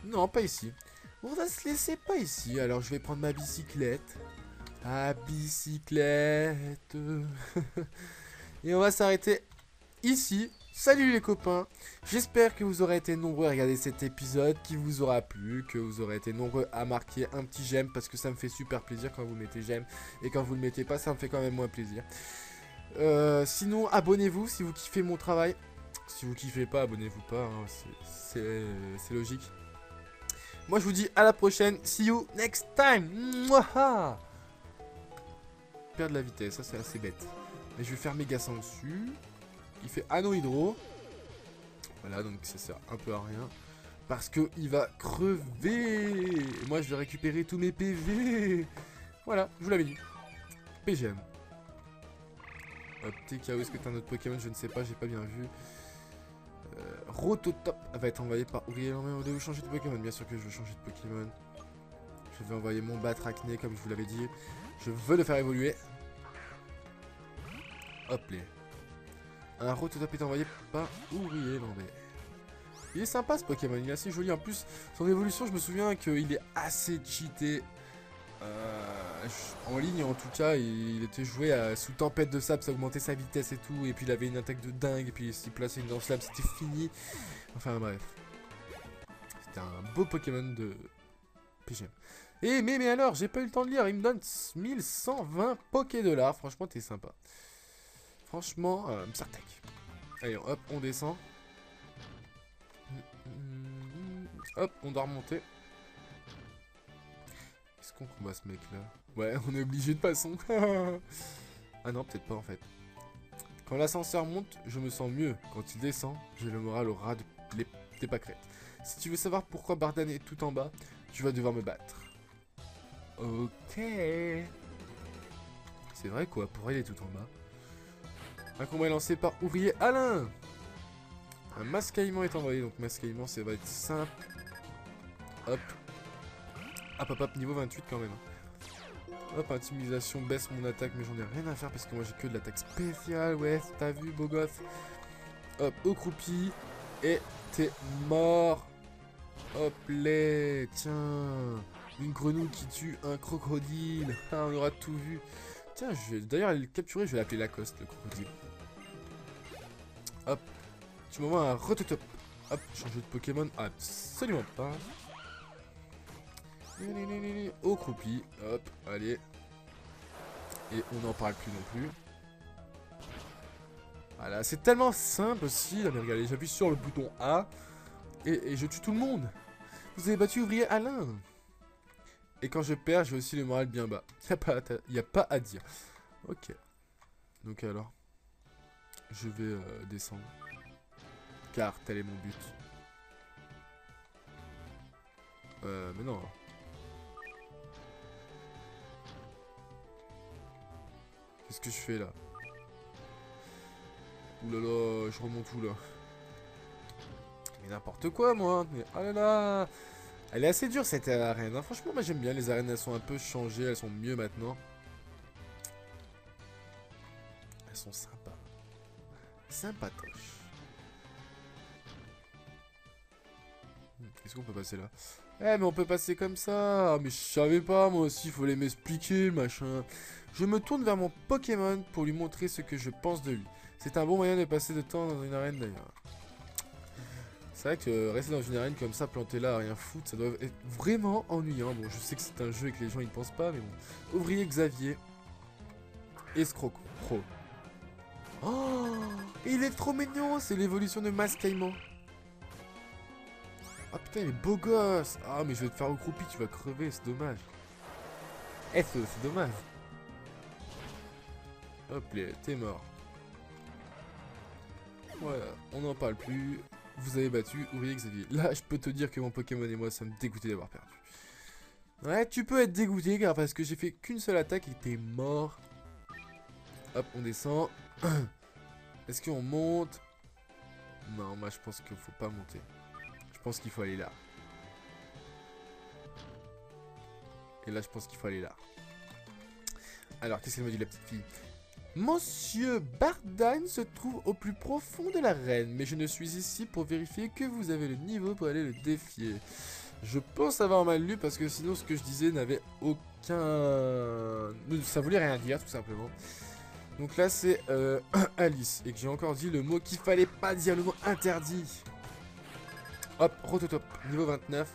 Non, pas ici. On va se laisser pas ici. Alors je vais prendre ma bicyclette. Ah, bicyclette. Et on va s'arrêter ici. Salut les copains. J'espère que vous aurez été nombreux à regarder cet épisode, qui vous aura plu, que vous aurez été nombreux à marquer un petit j'aime, parce que ça me fait super plaisir quand vous mettez j'aime. Et quand vous le mettez pas, ça me fait quand même moins plaisir. Sinon, abonnez-vous si vous kiffez mon travail. Si vous kiffez pas, abonnez-vous pas, hein, c'est logique. Moi, je vous dis à la prochaine. See you next time. Mouah. Perdre la vitesse, ça c'est assez bête. Mais je vais faire méga sang dessus. Il fait anneau hydro. Voilà, donc ça sert un peu à rien. Parce que il va crever. Et moi, je vais récupérer tous mes PV. Voilà, je vous l'avais dit. PGM. Hop, TK, où est-ce que t'as un autre Pokémon? Je ne sais pas, j'ai pas bien vu. Rototop va être envoyé par Ouvrier. On doit changer de Pokémon. Bien sûr que je veux changer de Pokémon. Je vais envoyer mon Batracné comme je vous l'avais dit. Je veux le faire évoluer. Hop là. Un Rototop est envoyé par Ouvrier Landais. Il est sympa ce Pokémon, il est assez joli. En plus, son évolution, je me souviens qu'il est assez cheaté. En ligne en tout cas, il était joué sous tempête de sable, ça augmentait sa vitesse et tout. Et puis il avait une attaque de dingue. Et puis s'il plaçait une danse lame, c'était fini. Enfin bref. C'était un beau Pokémon de PGM. Et mais alors, j'ai pas eu le temps de lire. Il me donne 1120 $. Franchement, t'es sympa. Franchement, Msartek. Allez, hop, on descend. Hop, on doit remonter. Est-ce qu'on combat ce mec là? Ouais, on est obligé de façon. Ah non, peut-être pas en fait. Quand l'ascenseur monte, je me sens mieux. Quand il descend, j'ai le moral au ras des pâquerettes. Si tu veux savoir pourquoi Bardan est tout en bas, tu vas devoir me battre. Ok. C'est vrai quoi, pourquoi il est tout en bas? Un combat est lancé par Ouvrier Alain. Un mascaillement est envoyé, donc mascaillement ça va être simple. Hop. Hop hop hop, niveau 28 quand même. Hop, intimidation baisse mon attaque, mais j'en ai rien à faire parce que moi j'ai que de l'attaque spéciale. Ouais, t'as vu beau gosse. Hop, au croupi. Et t'es mort. Hop là, tiens. Une grenouille qui tue un crocodile. Ah, on aura tout vu. Tiens, je vais d'ailleurs aller le capturer, je vais l'appeler Lacoste, le crocodile. Hop. Tu m'envoies un Rototop. Hop, changer de Pokémon. Absolument pas. Au croupi. Hop, allez. Et on n'en parle plus non plus. Voilà, c'est tellement simple aussi. Là, mais regardez, j'appuie sur le bouton A. Et je tue tout le monde. Vous avez battu Ouvrier Alain. Et quand je perds, j'ai aussi le moral bien bas. Y a pas à dire. Ok. Donc alors, je vais descendre. Car tel est mon but. Mais non. Qu'est-ce que je fais là? Ouh là là, je remonte où là? Mais n'importe quoi moi. Mais oh là là. Elle est assez dure cette arène. Hein. Franchement, moi j'aime bien les arènes. Elles sont un peu changées. Elles sont mieux maintenant. Elles sont sympas. Sympatoches. Est-ce qu'on peut passer là? Eh, mais on peut passer comme ça. Ah, mais je savais pas, moi aussi, il fallait m'expliquer, le machin. Je me tourne vers mon Pokémon pour lui montrer ce que je pense de lui. C'est un bon moyen de passer de temps dans une arène d'ailleurs. C'est vrai que rester dans une arène comme ça, planté là, à rien foutre, ça doit être vraiment ennuyant. Bon, je sais que c'est un jeu et que les gens y pensent pas, mais bon. Ouvrier Xavier. Escroc Pro. Oh, il est trop mignon, c'est l'évolution de Mascaïman. Ah putain, il est beau gosse. Ah, mais je vais te faire recroupi, tu vas crever, c'est dommage. Eh, c'est dommage. Hop là, t'es mort. Voilà, on n'en parle plus. Vous avez battu Ouvrier Xavier. Là, je peux te dire que mon Pokémon et moi sommes dégoûtés d'avoir perdu. Ouais, tu peux être dégoûté car parce que j'ai fait qu'une seule attaque et t'es mort. Hop, on descend. Est-ce qu'on monte? Non, moi je pense qu'il faut pas monter. Je pense qu'il faut aller là. Et là, je pense qu'il faut aller là. Alors, qu'est-ce qu'elle me dit la petite fille? Monsieur Bardan se trouve au plus profond de l'arène, mais je ne suis ici pour vérifier que vous avez le niveau pour aller le défier. Je pense avoir mal lu parce que sinon ce que je disais n'avait aucun... Ça voulait rien dire tout simplement. Donc là c'est Alice et que j'ai encore dit le mot qu'il fallait pas dire, le mot interdit. Hop, rototop, niveau 29.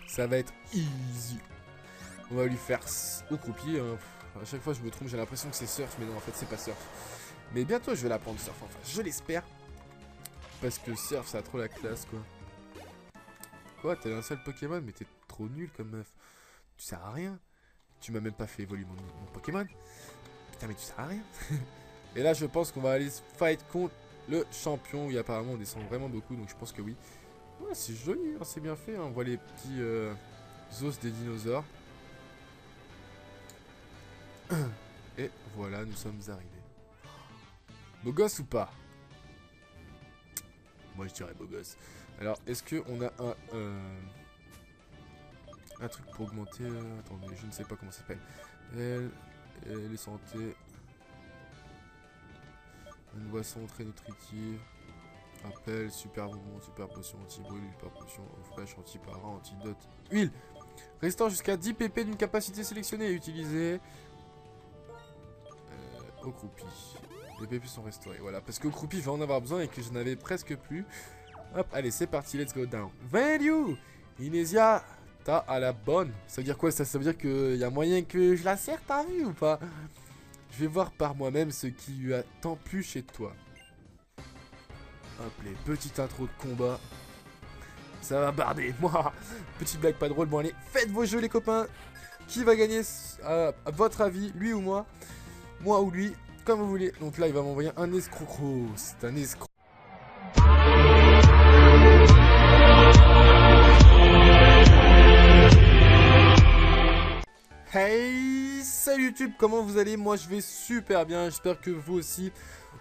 Ça va être easy. On va lui faire au croupier. Hein. À chaque fois je me trompe, j'ai l'impression que c'est surf, mais non en fait c'est pas surf. Mais bientôt je vais l'apprendre surf, enfin je l'espère. Parce que surf ça a trop la classe quoi. Quoi, t'as un seul Pokémon, mais t'es trop nul comme meuf. Tu sers à rien. Tu m'as même pas fait évoluer mon Pokémon. Putain mais tu sers à rien. Et là je pense qu'on va aller fight contre le champion. Oui apparemment on descend vraiment beaucoup, donc je pense que oui. Ouais c'est joli, hein, c'est bien fait, hein. On voit les petits os des dinosaures. Et voilà, nous sommes arrivés. Beau gosse ou pas? Moi je dirais beau gosse. Alors, est-ce qu'on a un truc pour augmenter... attendez, je ne sais pas comment ça s'appelle. Les santé. Une boisson très nutritive. Rappel, super bonbon, super potion, anti-brûle, super potion, fraîche, anti-para, antidote. Huile! Restant jusqu'à 10 pp d'une capacité sélectionnée et utilisée. Au croupi. Les pp sont restaurés, voilà. Parce qu'au croupi, je vais en avoir besoin et que je n'avais presque plus. Hop, allez, c'est parti, let's go down. Value! Inésia, t'as à la bonne. Ça veut dire quoi ça? Ça veut dire qu'il y a moyen que je la serre, t'as vu ou pas? Je vais voir par moi-même ce qui lui a tant plu chez toi. Hop, les petites intros de combat. Ça va barder, moi. Petite blague pas drôle, bon allez, faites vos jeux les copains. Qui va gagner à votre avis, lui ou moi? Moi ou lui, comme vous voulez. Donc là, il va m'envoyer un escroc. C'est un escroc. Hey, salut YouTube, comment vous allez? Moi je vais super bien, j'espère que vous aussi.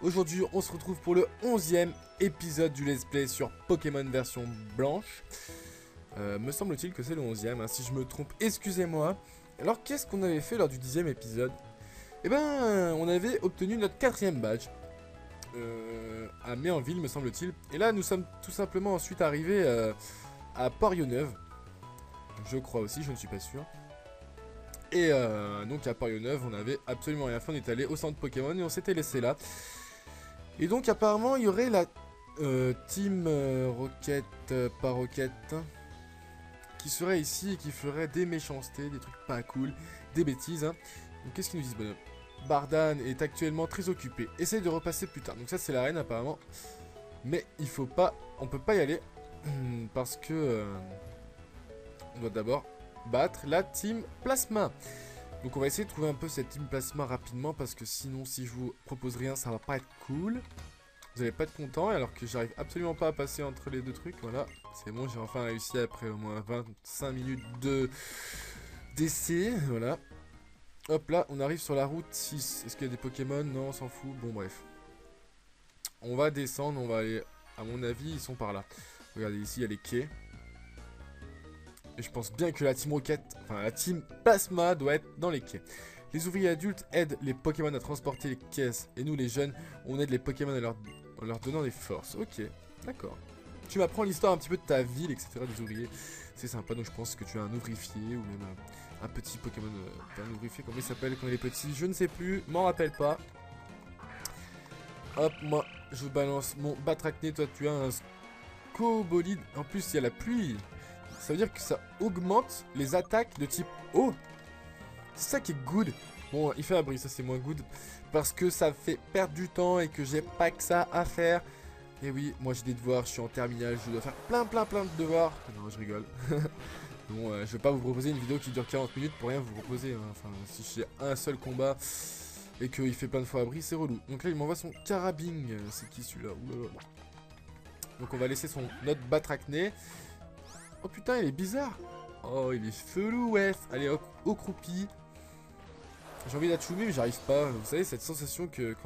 Aujourd'hui on se retrouve pour le 11e épisode du let's play sur Pokémon version blanche. Me semble-t-il que c'est le 11e, hein. Si je me trompe, excusez-moi. Alors qu'est-ce qu'on avait fait lors du 10e épisode? Eh ben, on avait obtenu notre 4e badge à Méanville, me semble-t-il. Et là, nous sommes tout simplement ensuite arrivés à Port-Yonneuve. Je crois aussi, je ne suis pas sûr. Et donc à Port-Yonneuve, on avait absolument rien fait. On est allé au centre Pokémon et on s'était laissé là. Et donc apparemment, il y aurait la team Rocket, pas Rocket, qui serait ici et qui ferait des méchancetés, des trucs pas cool, des bêtises. Hein. Donc qu'est-ce qu'ils nous disent, bonhomme? Bardan est actuellement très occupé. Essaye de repasser plus tard. Donc ça c'est l'arène apparemment. Mais il faut pas, on peut pas y aller parce que on doit d'abord battre la team Plasma. Donc on va essayer de trouver un peu cette team Plasma rapidement parce que sinon si je vous propose rien ça va pas être cool. Vous allez pas être content alors que j'arrive absolument pas à passer entre les deux trucs. Voilà, c'est bon, j'ai enfin réussi après au moins 25 minutes d'essai. Voilà. Hop là, on arrive sur la route 6. Est-ce qu'il y a des Pokémon? Non, on s'en fout. Bon, bref. On va descendre, on va aller... À mon avis, ils sont par là. Regardez, ici, il y a les quais. Et je pense bien que la Team Rocket, enfin la Team Plasma doit être dans les quais. Les ouvriers adultes aident les Pokémon à transporter les caisses. Et nous, les jeunes, on aide les Pokémon en leur donnant des forces. Ok, d'accord. Tu m'apprends l'histoire un petit peu de ta ville, etc. des ouvriers. C'est sympa, donc je pense que tu es un ouvrifié ou même un petit Pokémon. Un ouvrifié, comment il s'appelle quand il est petit? Je ne sais plus, m'en rappelle pas. Hop, moi je balance mon Batracné, toi tu as un Scobolide. En plus, il y a la pluie. Ça veut dire que ça augmente les attaques de type eau. C'est ça qui est good. Bon, il fait un bruit, ça c'est moins good. Parce que ça fait perdre du temps et que j'ai pas que ça à faire. Et oui, moi j'ai des devoirs, je suis en terminale, je dois faire plein de devoirs. Non, je rigole. Bon, je vais pas vous proposer une vidéo qui dure 40 minutes pour rien vous proposer. Hein. Enfin, si j'ai un seul combat et qu'il fait plein de fois abri, c'est relou. Donc là, il m'envoie son carabine. C'est qui celui-là? Donc on va laisser notre Batracné. Oh putain, il est bizarre. Oh, il est chelou, ouais. Allez, hop, au croupi. J'ai envie d'Achoumer, mais j'arrive pas. Vous savez, cette sensation que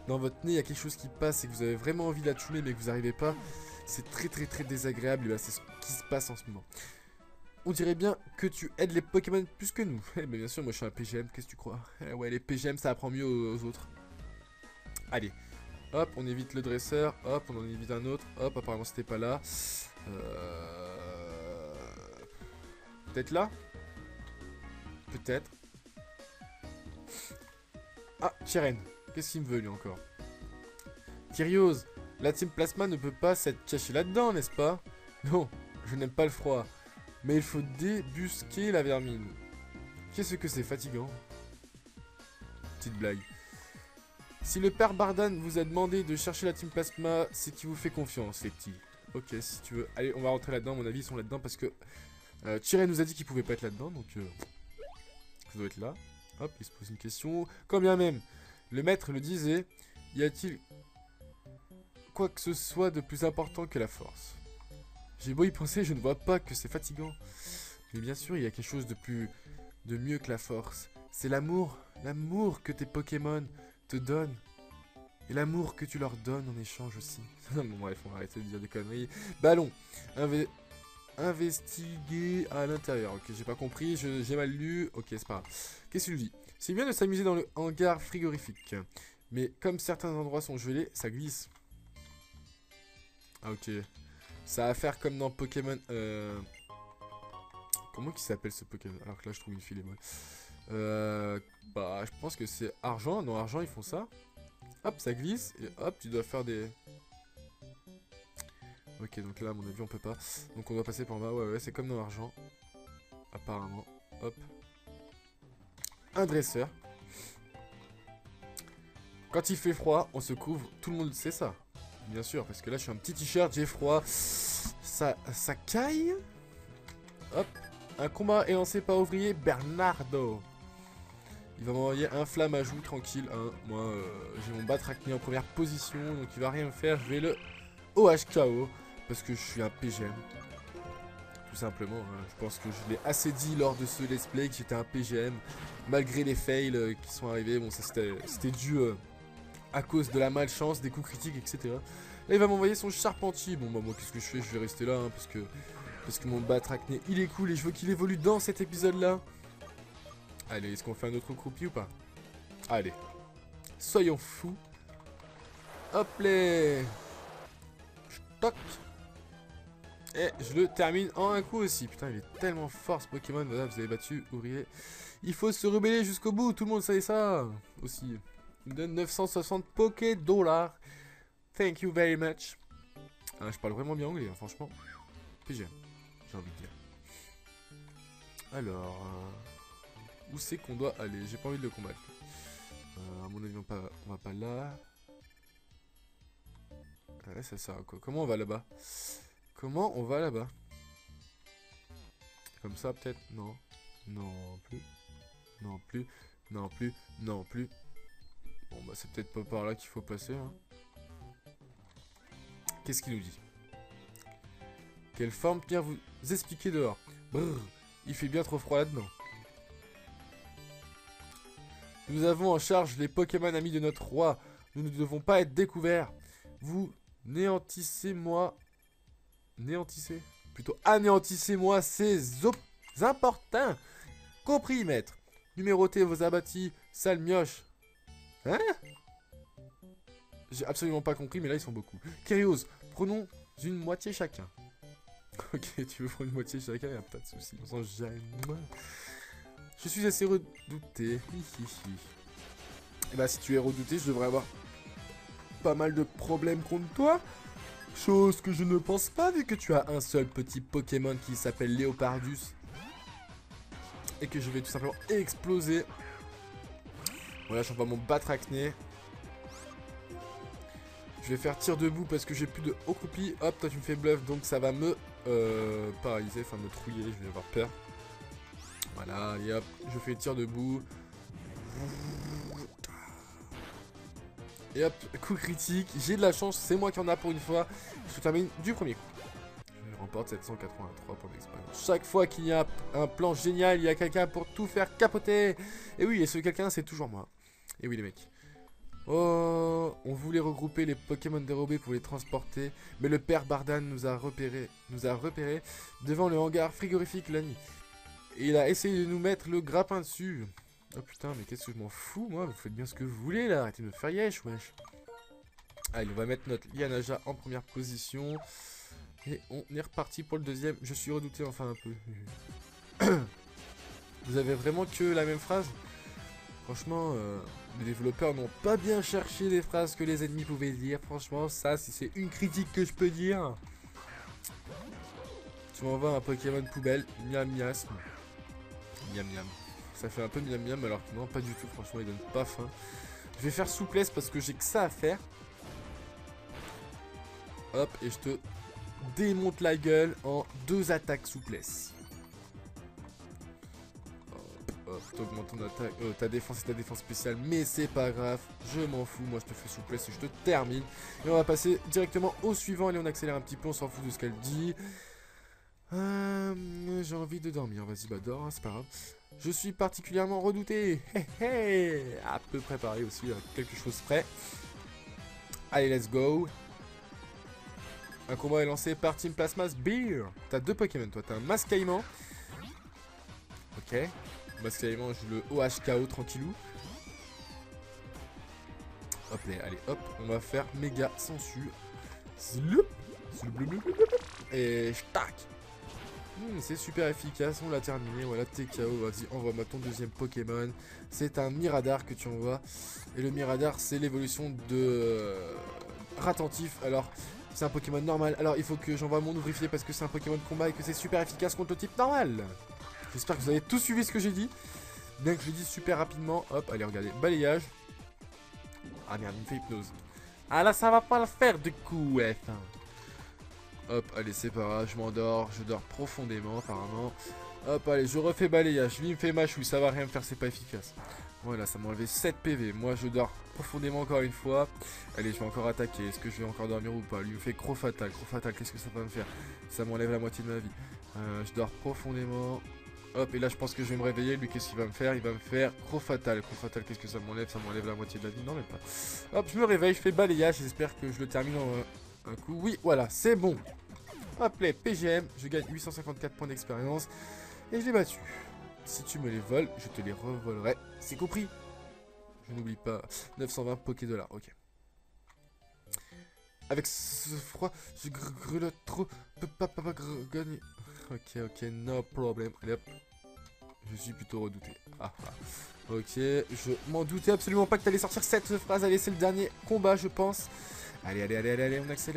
dans votre nez, il y a quelque chose qui passe et que vous avez vraiment envie d'Achoumer, mais que vous n'arrivez pas. C'est très désagréable. Et bah, c'est ce qui se passe en ce moment. On dirait bien que tu aides les Pokémon plus que nous. Eh, mais bien sûr, moi je suis un PGM, qu'est-ce que tu crois? Ouais, les PGM, ça apprend mieux aux autres. Allez. Hop, on évite le dresseur. Hop, on en évite un autre. Hop, apparemment c'était pas là. Peut-être là? Peut-être. Ah, Chiren. Qu'est-ce qu'il me veut lui encore? Kyrios, la Team Plasma ne peut pas s'être cachée là-dedans, n'est-ce pas? Non, je n'aime pas le froid. Mais il faut débusquer la vermine. Qu'est-ce que c'est fatigant? Petite blague. Si le père Bardan vous a demandé de chercher la Team Plasma, c'est qu'il vous fait confiance, les petits. Ok, si tu veux. Allez, on va rentrer là-dedans. À mon avis, ils sont là-dedans parce que Chiren nous a dit qu'il pouvait pas être là-dedans. Donc, ça doit être là. Hop, il se pose une question. Quand bien même, le maître le disait, y a-t-il quoi que ce soit de plus important que la force? J'ai beau y penser, je ne vois pas que c'est fatigant. Mais bien sûr, il y a quelque chose de mieux que la force. C'est l'amour. L'amour que tes Pokémon te donnent. Et l'amour que tu leur donnes en échange aussi. Bon bref, on va arrêter de dire des conneries. Ballon. Investiguer à l'intérieur. Ok, j'ai pas compris, j'ai mal lu. Ok, c'est pas grave. Qu'est-ce qu'il nous dit? C'est bien de s'amuser dans le hangar frigorifique. Mais comme certains endroits sont gelés, ça glisse. Ah ok. Ça va faire comme dans Pokémon... Comment il s'appelle ce Pokémon? Alors que là je trouve une file et moi. Bah je pense que c'est argent. Non, argent ils font ça. Hop, ça glisse. Et hop, tu dois faire des... Ok, donc là à mon avis on peut pas. Donc on doit passer par en bas. Ouais, c'est comme dans argent. Apparemment. Hop. Un dresseur. Quand il fait froid, on se couvre. Tout le monde sait ça. Bien sûr, parce que là je suis un petit t-shirt, j'ai froid. Ça caille. Hop. Un combat est lancé par ouvrier Bernardo. Il va m'envoyer un flamme à joue, tranquille. Hein. Moi, j'ai mon Batracné en première position, donc il va rien me faire. Je vais le OHKO, parce que je suis un PGM. Tout simplement. Hein. Je pense que je l'ai assez dit lors de ce let's play que j'étais un PGM. Malgré les fails qui sont arrivés. Bon, ça c'était dû à cause de la malchance, des coups critiques, etc. Là, il va m'envoyer son Charpentier. Bon, bah moi, qu'est-ce que je fais? Je vais rester là, hein, parce que mon Batracné, il est cool et je veux qu'il évolue dans cet épisode-là. Allez, est-ce qu'on fait un autre croupi ou pas? Allez. Soyons fous. Hop les. Toc. Et je le termine en un coup aussi. Putain, il est tellement fort ce Pokémon. Voilà, vous avez battu, ouvrier. Il faut se rebeller jusqu'au bout. Tout le monde savait ça. Aussi. Il me donne 960 Poké dollars. Thank you very much. Ah, je parle vraiment bien anglais, hein, franchement. PGM, j'ai envie de dire. Alors... où c'est qu'on doit aller? J'ai pas envie de le combattre. À mon avis, on va pas là. Ouais, ça sert à quoi? Comment on va là-bas? Comment on va là-bas? Comme ça, peut-être? Non. Non plus. Non plus. Non plus. Non plus. Bon, bah, c'est peut-être pas par là qu'il faut passer. Hein. Qu'est-ce qu'il nous dit? Quelle forme bien vous expliquer dehors? Brrr, il fait bien trop froid là-dedans. Nous avons en charge les Pokémon amis de notre roi. Nous ne devons pas être découverts. Vous néantissez-moi. Néantissez? Plutôt anéantissez-moi ces importuns. Compris, maître. Numérotez vos abattis, sale mioche. Hein? J'ai absolument pas compris, mais là ils sont beaucoup. Kyrios, prenons une moitié chacun. Ok, tu veux prendre une moitié chacun, y a pas de soucis. On s'en jamais. Je suis assez redouté. Et bah, si tu es redouté, je devrais avoir pas mal de problèmes contre toi. Chose que je ne pense pas, vu que tu as un seul petit Pokémon qui s'appelle Léopardus. Et que je vais tout simplement exploser. Voilà, j'envoie mon Batracné. Je vais faire tir debout parce que j'ai plus de haut croupi. Hop, toi tu me fais bluff, donc ça va me paralyser, enfin me trouiller, je vais avoir peur. Voilà, et hop, je fais tir debout. Et hop, coup critique, j'ai de la chance, c'est moi qui en a pour une fois. Je termine du premier coup. Je remporte 783 points d'expérience. Chaque fois qu'il y a un plan génial, il y a quelqu'un pour tout faire capoter. Et oui, et ce quelqu'un, c'est toujours moi. Et oui les mecs. Oh, on voulait regrouper les Pokémon dérobés pour les transporter, mais le père Bardan nous a repérés devant le hangar frigorifique la nuit. Et il a essayé de nous mettre le grappin dessus. Oh putain, mais qu'est-ce que je m'en fous, moi, vous faites bien ce que vous voulez là, arrêtez de me faire yesh, wesh. Allez, on va mettre notre Lianaja en première position. Et on est reparti pour le deuxième. Je suis redouté enfin un peu. Vous avez vraiment que la même phrase? Franchement, les développeurs n'ont pas bien cherché les phrases que les ennemis pouvaient dire. Franchement, ça, si c'est une critique que je peux dire. Tu m'envoies un Pokémon poubelle, miam miasme. Miam miam. Ça fait un peu miam miam alors que non, pas du tout. Franchement, il donne pas faim. Je vais faire souplesse parce que j'ai que ça à faire. Hop, et je te démonte la gueule en 2 attaques souplesse. T'augmentes ton attaque, ta défense et ta défense spéciale, mais c'est pas grave, je m'en fous, moi je te fais souplesse et je te termine. Et on va passer directement au suivant, allez on accélère un petit peu, on s'en fout de ce qu'elle dit. J'ai envie de dormir, vas-y bah dors, hein, c'est pas grave. Je suis particulièrement redouté, à peu près pareil aussi, à quelque chose près. Allez let's go. Un combat est lancé par Team Plasmas Beer. T'as 2 Pokémon toi, t'as un Mascaïman. Ok. Mascaïman, je le OHKO tranquillou. Hop là, allez, hop, on va faire méga sensu. Et tac. C'est super efficace, on l'a terminé, voilà, TKO, vas-y, envoie-moi ton deuxième Pokémon. C'est un Miradar que tu envoies. Et le Miradar, c'est l'évolution de Ratentif. Alors, c'est un Pokémon normal. Alors, il faut que j'envoie mon ouvrifié parce que c'est un Pokémon de combat et que c'est super efficace contre le type normal. J'espère que vous avez tous suivi ce que j'ai dit. Bien que je le dise super rapidement. Hop, allez, regardez. Balayage. Ah merde, il me fait hypnose. Ah là, ça va pas le faire du coup, ouais. Hop, allez, c'est pas grave, je m'endors. Je dors profondément, apparemment. Hop, allez, je refais balayage. Lui, il me fait ma chouille, ça va rien me faire, c'est pas efficace. Voilà, ça m'a enlevé 7 PV. Moi, je dors profondément encore une fois. Allez, je vais encore attaquer. Est-ce que je vais encore dormir ou pas? Lui, il me fait Croc Fatal. Croc Fatal, qu'est-ce que ça va me faire? Ça m'enlève la moitié de ma vie. Je dors profondément. Hop, et là je pense que je vais me réveiller. Lui, qu'est-ce qu'il va me faire? Il va me faire Croc Fatal. Croc Fatal, qu'est-ce que ça m'enlève? Ça m'enlève la moitié de la vie. Non, même pas. Hop, je me réveille, je fais balayage. J'espère que je le termine en un coup. Oui, voilà, c'est bon. Hop, les PGM. Je gagne 854 points d'expérience. Et je l'ai battu. Si tu me les voles, je te les revolerai. C'est compris? Je n'oublie pas. 920 Poké-Dollars, ok. Avec ce froid, je grûle trop. Peux pas gagner. Ok, no problem. Allez hop. Je suis plutôt redouté. Ah, ah. Ok, je m'en doutais absolument pas que t'allais sortir cette phrase. Allez, c'est le dernier combat, je pense. Allez,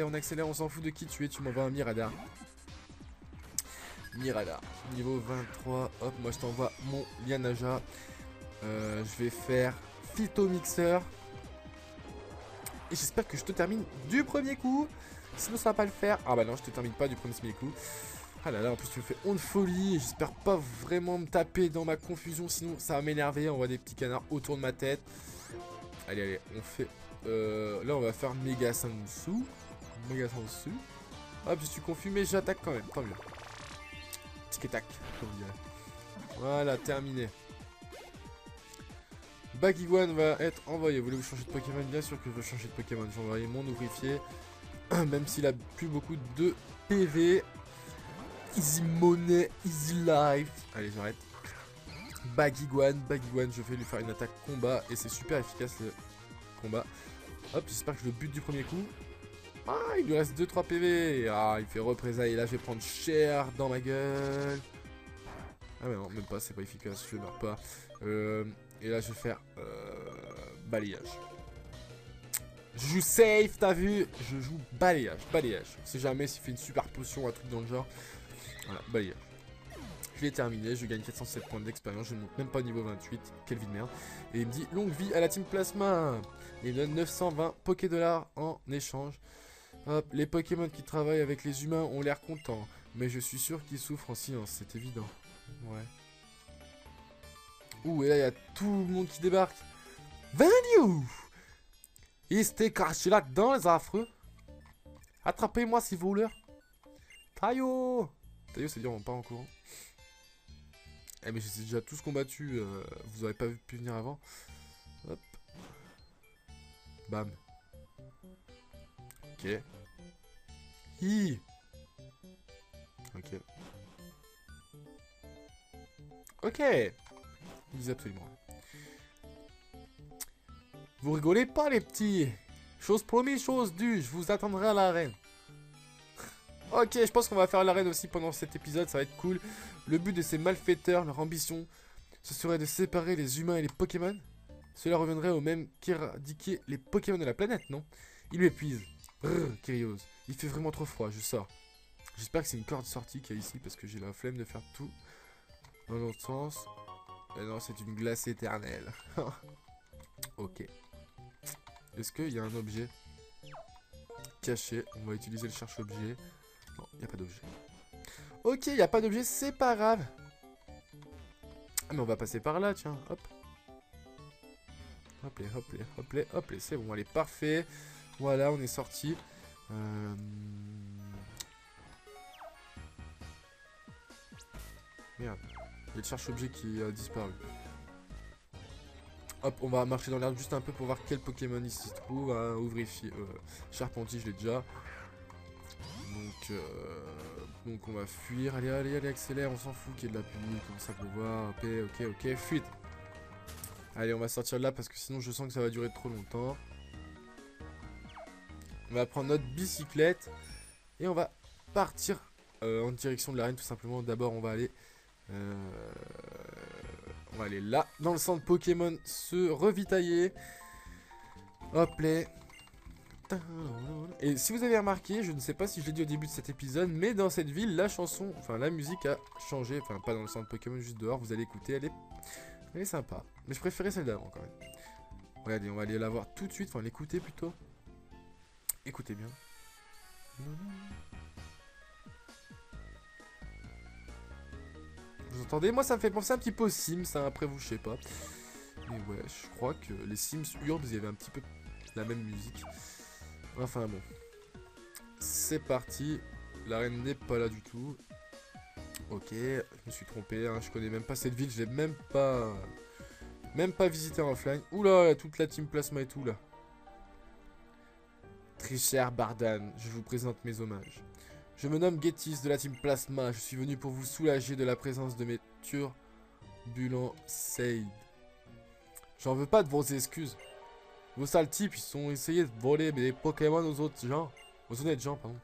on accélère, on s'en fout de qui tu es. Tu m'envoies un Miradar. Miradar, niveau 23. Hop, moi je t'envoie mon Lianaja. Je vais faire Phytomixer. Et j'espère que je te termine du premier coup. Sinon ça va pas le faire. Ah bah non, je te termine pas du premier coup. Ah là là, en plus tu me fais honte folie. J'espère pas vraiment me taper dans ma confusion. Sinon ça va m'énerver. On voit des petits canards autour de ma tête. Allez, on fait... là on va faire Méga Sansu. Méga Sansu. Hop, je suis confus mais j'attaque quand même. Tant mieux. Tic et tac, comme on dirait. Voilà, terminé. Baguiguan va être envoyé. Voulez-vous changer de Pokémon? Bien sûr que je veux changer de Pokémon. Je vais envoyer mon ouvrifié. Même s'il a plus beaucoup de PV. Easy money, easy life. Allez, j'arrête. Baguiguan, je vais lui faire une attaque combat. Et c'est super efficace le combat. Hop, j'espère que je le bute du premier coup. Ah, il lui reste 2-3 PV. Ah, il fait représailles. Et là, je vais prendre cher dans ma gueule. Ah mais non, même pas, c'est pas efficace, je meurs pas. Et là, je vais faire balayage. Je joue safe, t'as vu? Je joue balayage, balayage. On sait jamais s'il fait une super potion ou un truc dans le genre. Voilà, balayage. Je l'ai terminé, je gagne 407 points d'expérience, je ne monte même pas au niveau 28. Quelle vie de merde. Et il me dit longue vie à la Team Plasma. Et il me donne 920 Poké-Dollars en échange. Hop, les Pokémon qui travaillent avec les humains ont l'air contents. Mais je suis sûr qu'ils souffrent en silence, c'est évident. Ouais. Ouh, et là, il y a tout le monde qui débarque. Value! Il s'était caché là-dedans, les affreux. Attrapez-moi si vous voulez. Taillot! Taillot, c'est dire on part en courant. Eh, mais j'ai déjà tous combattu. Vous aurez pas pu venir avant. Hop. Bam. Ok. Hi. Ok. Ok. Ils disent absolument. Vous rigolez pas, les petits. Chose promise, chose due. Je vous attendrai à l'arène. Ok, je pense qu'on va faire l'arène aussi pendant cet épisode. Ça va être cool. Le but de ces malfaiteurs, leur ambition, ce serait de séparer les humains et les Pokémon. Cela reviendrait au même qu'éradiquer les Pokémon de la planète, non? Il m'épuise. Kyrios. Il fait vraiment trop froid, je sors. J'espère que c'est une corde sortie qu'il y a ici parce que j'ai la flemme de faire tout dans l'autre sens. Et non, c'est une glace éternelle. Ok. Est-ce qu'il y a un objet caché? On va utiliser le cherche-objet. Non, il n'y a pas d'objet. Ok, il n'y a pas d'objet, c'est pas grave. Ah, mais on va passer par là, tiens. Hop. Hop les, hop les, hop les, hop les. C'est bon, allez, parfait. Voilà, on est sorti. Merde. Il y a le cherche-objet qui a disparu. Hop, on va marcher dans l'herbe juste un peu pour voir quel Pokémon ici se trouve. Hein, ouvrier, Charpentier, je l'ai déjà. Donc on va fuir. Allez, allez, allez, accélère. On s'en fout qu'il y ait de la pluie, comme ça peut voir. Ok, ok, ok, fuite. Allez, on va sortir de là parce que sinon je sens que ça va durer trop longtemps. On va prendre notre bicyclette et on va partir en direction de l'arène tout simplement. D'abord, on va aller là, dans le centre Pokémon, se revitailler. Hop là. Et si vous avez remarqué, je ne sais pas si je l'ai dit au début de cet épisode, mais dans cette ville, la chanson, enfin la musique a changé. Enfin, pas dans le centre Pokémon, juste dehors, vous allez écouter, elle est sympa. Mais je préférais celle d'avant quand même. Regardez, on va aller la voir tout de suite, enfin l'écouter plutôt. Écoutez bien. Vous entendez? Moi, ça me fait penser un petit peu aux Sims, hein. Après vous, je sais pas. Mais ouais, je crois que les Sims Urb, il y avait un petit peu la même musique. Enfin bon. C'est parti. La reine n'est pas là du tout. Ok, je me suis trompé, hein. Je connais même pas cette ville, je l'ai même pas visité en offline. Oula, toute la team Plasma et tout là. Très cher Bardan, je vous présente mes hommages. Je me nomme Getis de la team Plasma. Je suis venu pour vous soulager de la présence de mes turbulents Seid. J'en veux pas de vos excuses. Vos sales types, ils ont essayé de voler des Pokémon aux autres gens. Aux honnêtes gens, pardon.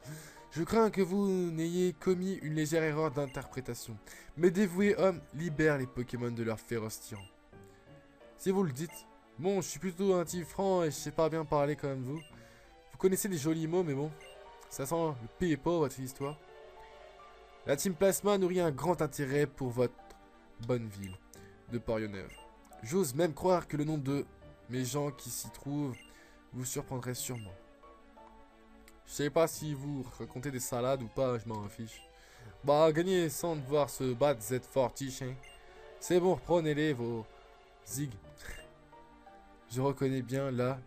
Je crains que vous n'ayez commis une légère erreur d'interprétation. Mes dévoués hommes libèrent les Pokémon de leur féroce tyran. Si vous le dites. Bon, je suis plutôt un type franc et je sais pas bien parler comme vous. Vous connaissez des jolis mots, mais bon. Ça sent le pays est pauvre, votre histoire. La team Plasma nourrit un grand intérêt pour votre bonne ville de Porionneuve. J'ose même croire que le nom de mes gens qui s'y trouvent vous surprendrait sûrement. Je sais pas si vous racontez des salades ou pas, je m'en fiche. Bah, gagnez sans devoir se battre, Z fortiche, hein. C'est bon, reprenez-les, vos zig. Je reconnais bien là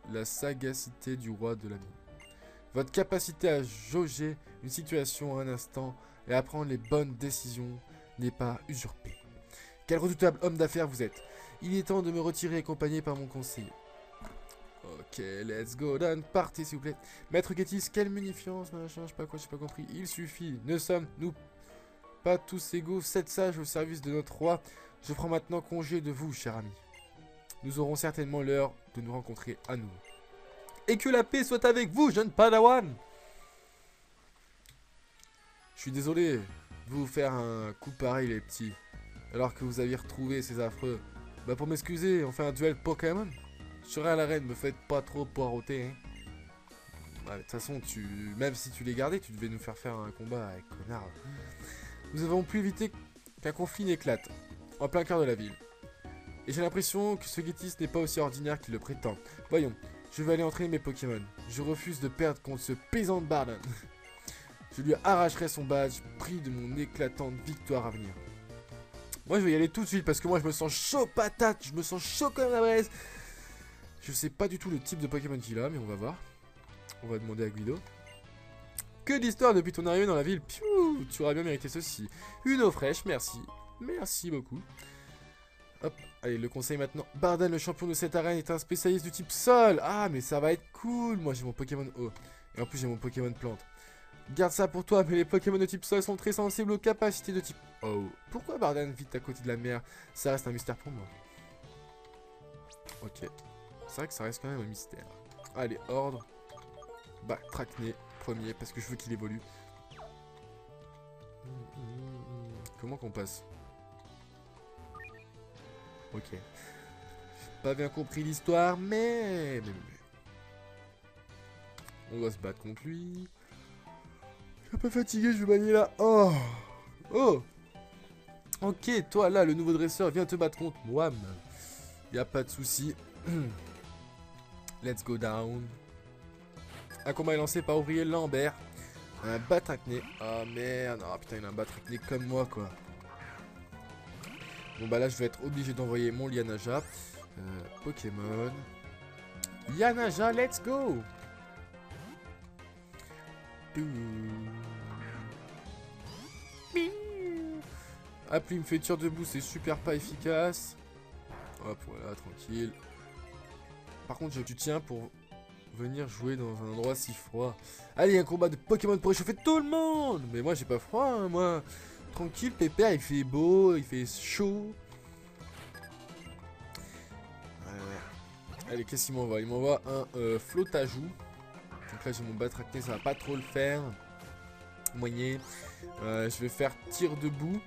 la sagacité du roi de la mine. Votre capacité à jauger une situation en un instant et à prendre les bonnes décisions n'est pas usurpée. Quel redoutable homme d'affaires vous êtes. Il est temps de me retirer accompagné par mon conseiller. Ok, let's go, done. Partez, s'il vous plaît. Maître Getis, quelle munifiance, machin, je sais pas quoi, j'ai pas compris. Il suffit. Ne sommes-nous pas tous égaux, 7 sages au service de notre roi. Je prends maintenant congé de vous, cher ami. Nous aurons certainement l'heure de nous rencontrer à nouveau. Et que la paix soit avec vous, jeune Padawan. Je suis désolé de vous faire un coup pareil, les petits. Alors que vous aviez retrouvé ces affreux. Bah pour m'excuser, on fait un duel Pokémon. Je serai à l'arène, me faites pas trop poireauter, hein. Bah, de toute façon, même si tu les gardais, tu devais nous faire un combat, connard. Nous avons pu éviter qu'un conflit n'éclate, en plein cœur de la ville. Et j'ai l'impression que ce Gétis n'est pas aussi ordinaire qu'il le prétend. Voyons, je vais aller entraîner mes Pokémon. Je refuse de perdre contre ce paysan de Bardan. Je lui arracherai son badge, pris de mon éclatante victoire à venir. Moi, je vais y aller tout de suite, parce que moi, je me sens chaud patate, je me sens chaud comme la braise. Je sais pas du tout le type de Pokémon qu'il a, mais on va voir. On va demander à Guido. Que d'histoire depuis ton arrivée dans la ville. Piou, tu aurais bien mérité ceci. Une eau fraîche, merci. Merci beaucoup. Hop, allez, le conseil maintenant. Bardan, le champion de cette arène, est un spécialiste du type sol. Ah, mais ça va être cool. Moi, j'ai mon Pokémon eau. Et en plus, j'ai mon Pokémon plante. Garde ça pour toi, mais les Pokémon de type sol sont très sensibles aux capacités de type eau. Pourquoi Bardan vit à côté de la mer? Ça reste un mystère pour moi. Ok. C'est vrai que ça reste quand même un mystère. Allez, ordre. Bah, Tracné, premier, parce que je veux qu'il évolue. Comment qu'on passe? Ok. J'ai pas bien compris l'histoire, mais... On doit se battre contre lui. Je suis un peu fatigué, je vais m'aller là. Oh. Oh. Ok, toi là, le nouveau dresseur, viens te battre contre moi. Y a pas de souci. Let's go down. Un combat est lancé par ouvrier Lambert. Un Batracné. Oh merde. Oh putain, il a un Batracné comme moi quoi. Bon bah là, je vais être obligé d'envoyer mon Lianaja. Pokémon. Lianaja, let's go. Appli me fait tir debout, c'est super pas efficace. Hop, voilà, tranquille. Par contre, tu tiens pour venir jouer dans un endroit si froid. Allez, un combat de Pokémon pour réchauffer tout le monde. Mais moi, j'ai pas froid, hein, moi. Tranquille, pépère, il fait beau, il fait chaud. Allez, qu'est-ce qu'il m'envoie? Il m'envoie un Flotajou. Donc là, j'ai mon Batracné, ça va pas trop le faire. Moyen. Je vais faire tir debout.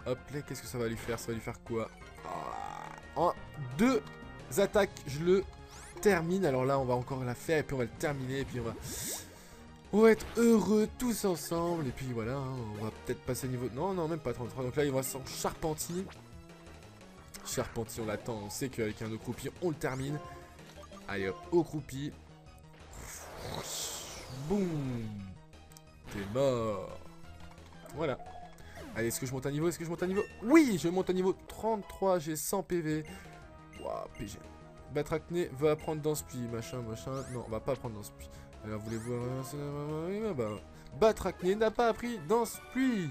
Hop là, qu'est-ce que ça va lui faire? Ça va lui faire quoi? En 2 attaques, je le termine. Alors là, on va encore la faire et puis on va le terminer. Et puis on va être heureux tous ensemble. Et puis voilà, hein, on va peut-être passer au niveau... Non, non, même pas 33. Donc là, il va s'en Charpentier. Charpentier, on l'attend. On sait qu'avec un Ocroupi, on le termine. Allez hop, Ocroupi. Boum. T'es mort. Voilà. Allez, est-ce que je monte un niveau? Est-ce que je monte un niveau? Oui, je monte un niveau 33, j'ai 100 PV. Waouh, PG. Batracné va apprendre dans ce puits, machin. Non, on va pas apprendre dans ce puits. Alors, voulez-vous... Batracné n'a pas appris dans ce puits.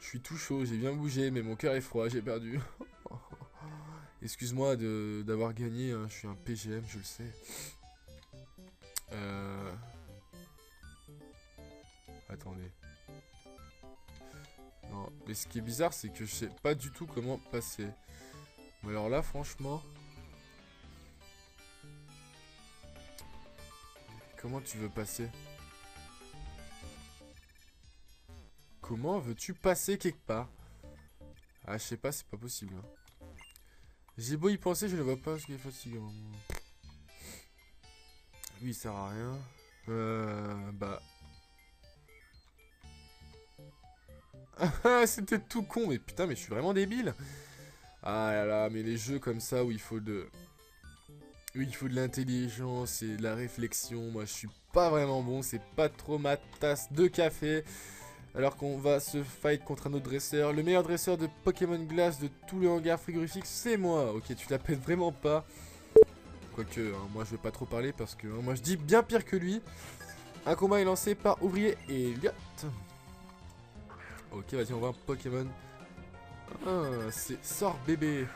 Je suis tout chaud, j'ai bien bougé, mais mon cœur est froid, j'ai perdu. Excuse-moi d'avoir gagné, hein, je suis un PGM, je le sais. Attendez. Non, mais ce qui est bizarre, c'est que je sais pas du tout comment passer. Mais alors là, franchement... Comment tu veux passer? Comment veux-tu passer quelque part? Ah, je sais pas, c'est pas possible. Hein. J'ai beau y penser, je ne vois pas ce qui est fatigant. Lui, il sert à rien. Bah... c'est peut-être tout con, mais putain, mais je suis vraiment débile. Ah là là, mais les jeux comme ça où il faut de... Oui, il faut de l'intelligence et de la réflexion. Moi, je suis pas vraiment bon. C'est pas trop ma tasse de café. Alors qu'on va se fight contre un autre dresseur. Le meilleur dresseur de Pokémon Glace de tout le hangar frigorifique, c'est moi. Ok, tu l'appelles vraiment pas. Quoique, hein, moi, je vais pas trop parler parce que hein, moi, je dis bien pire que lui. Un combat est lancé par Ouvrier et Elliot. Ok, vas-y, on voit un Pokémon. Ah, c'est Sorbébé.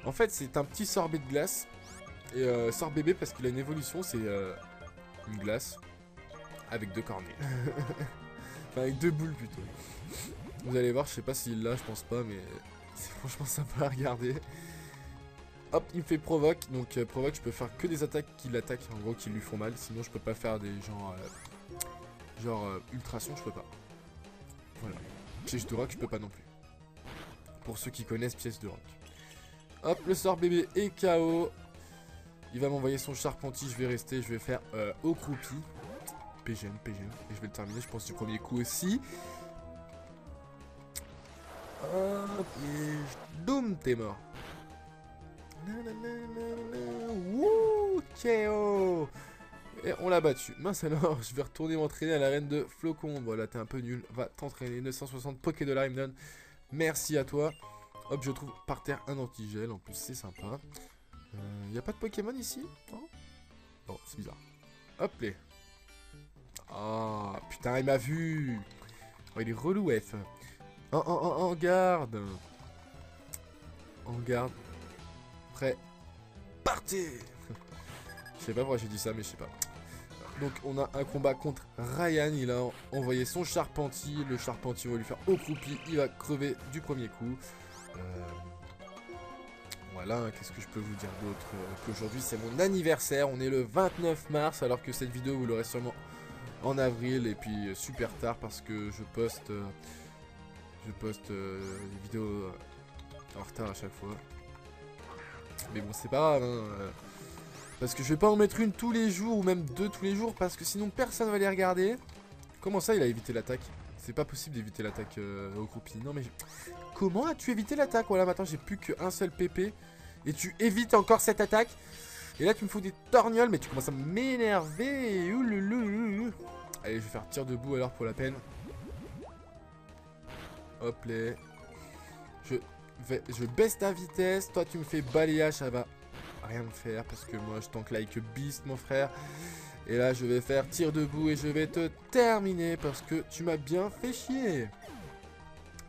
En fait, c'est un petit sorbet de glace. Et Sorbébé, parce qu'il a une évolution, c'est une glace avec 2 cornets. Enfin, avec 2 boules plutôt. Vous allez voir, je sais pas s'il l'a, je pense pas, mais c'est franchement sympa à regarder. Hop, il me fait provoque. Donc provoque, je peux faire que des attaques qui l'attaquent, en gros qui lui font mal. Sinon je peux pas faire des genre ultrason, je peux pas. Voilà. Piège de rock, je peux pas non plus. Pour ceux qui connaissent piège de rock. Hop, le sort bébé est KO. Il va m'envoyer son charpentier, je vais rester, je vais faire au croupi. PGM. Et je vais le terminer, je pense, du premier coup aussi. Hop, et boum, t'es mort. Wouh, KO. Et on l'a battu. Mince alors, je vais retourner m'entraîner à l'arène de Flocon. Voilà, t'es un peu nul. Va t'entraîner. 960 Pokédollars, il me donne. Merci à toi. Hop, je trouve par terre un antigel. En plus, c'est sympa. Y a pas de Pokémon ici? Non, c'est bizarre. Hop, les. Ah, putain, il m'a vu. Oh, il est relou, F. En garde. En garde. Prêt. Partez. Je sais pas pourquoi j'ai dit ça, mais je sais pas. Donc on a un combat contre Ryan, il a envoyé son charpentier, le charpentier va lui faire au croupi, il va crever du premier coup. Voilà, qu'est-ce que je peux vous dire d'autre qu'aujourd'hui c'est mon anniversaire, on est le 29 mars alors que cette vidéo vous l'aurez sûrement en avril et puis super tard parce que je poste des vidéos en retard à chaque fois. Mais bon c'est pas grave hein, parce que je vais pas en mettre une tous les jours ou même deux tous les jours parce que sinon personne va les regarder. Comment ça il a évité l'attaque? C'est pas possible d'éviter l'attaque au croupi. Non mais comment as-tu évité l'attaque? Voilà maintenant j'ai plus qu'un seul PP. Et tu évites encore cette attaque. Et là tu me fous des torgnoles. Mais tu commences à m'énerver. Allez je vais faire tir debout alors pour la peine. Hop là. Je baisse ta vitesse. Toi tu me fais balayage. Ça va rien me faire. Parce que moi je tank like beast mon frère. Et là je vais faire tir debout. Et je vais te terminer. Parce que tu m'as bien fait chier.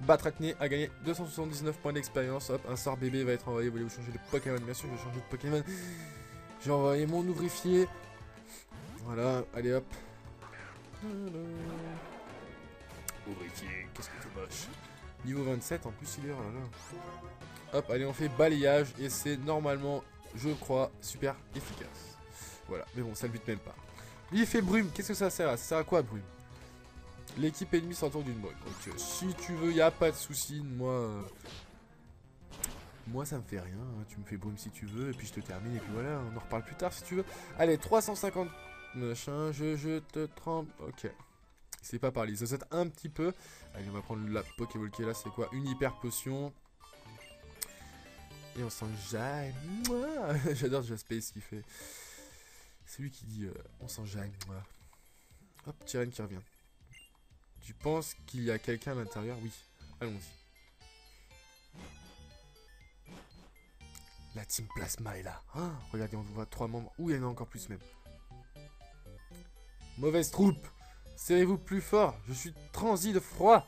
Batracné a gagné 279 points d'expérience. Hop, un sort bébé va être envoyé. Voulez-vous changer de Pokémon? Bien sûr, je vais changer de Pokémon. J'ai envoyé mon ouvrifié. Voilà, allez hop. Ouvrifié, qu'est-ce que c'est moche. Niveau 27, en plus il est là. Hop, allez, on fait balayage. Et c'est normalement, je crois, super efficace. Voilà, mais bon, ça le bute même pas. Lui, il fait brume. Qu'est-ce que ça sert à? Ça sert à quoi, brume? L'équipe ennemie s'entoure d'une boîte. Donc si tu veux, y a pas de souci. Moi ça me fait rien. Hein. Tu me fais brume si tu veux. Et puis je te termine. Et puis voilà, on en reparle plus tard si tu veux. Allez, 350 machin. Je te trempe. Ok. C'est pas par les ça un petit peu. Allez, on va prendre la Pokéball qui est là. C'est quoi? Une hyper potion. Et on s'enjaille. J'adore déjà Space qui fait. C'est lui qui dit on s'enjaille. Hop, Tyrène qui revient. Tu penses qu'il y a quelqu'un à l'intérieur? Oui. Allons-y. La team Plasma est là. Oh, regardez, on voit 3 membres. Ouh, il y en a encore plus même. Mauvaise troupe. Serrez-vous plus fort. Je suis transi de froid.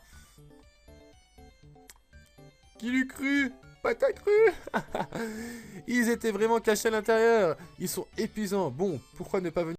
Qui l'eût cru? Pas t'as cru. Ils étaient vraiment cachés à l'intérieur. Ils sont épuisants. Bon, pourquoi ne pas venir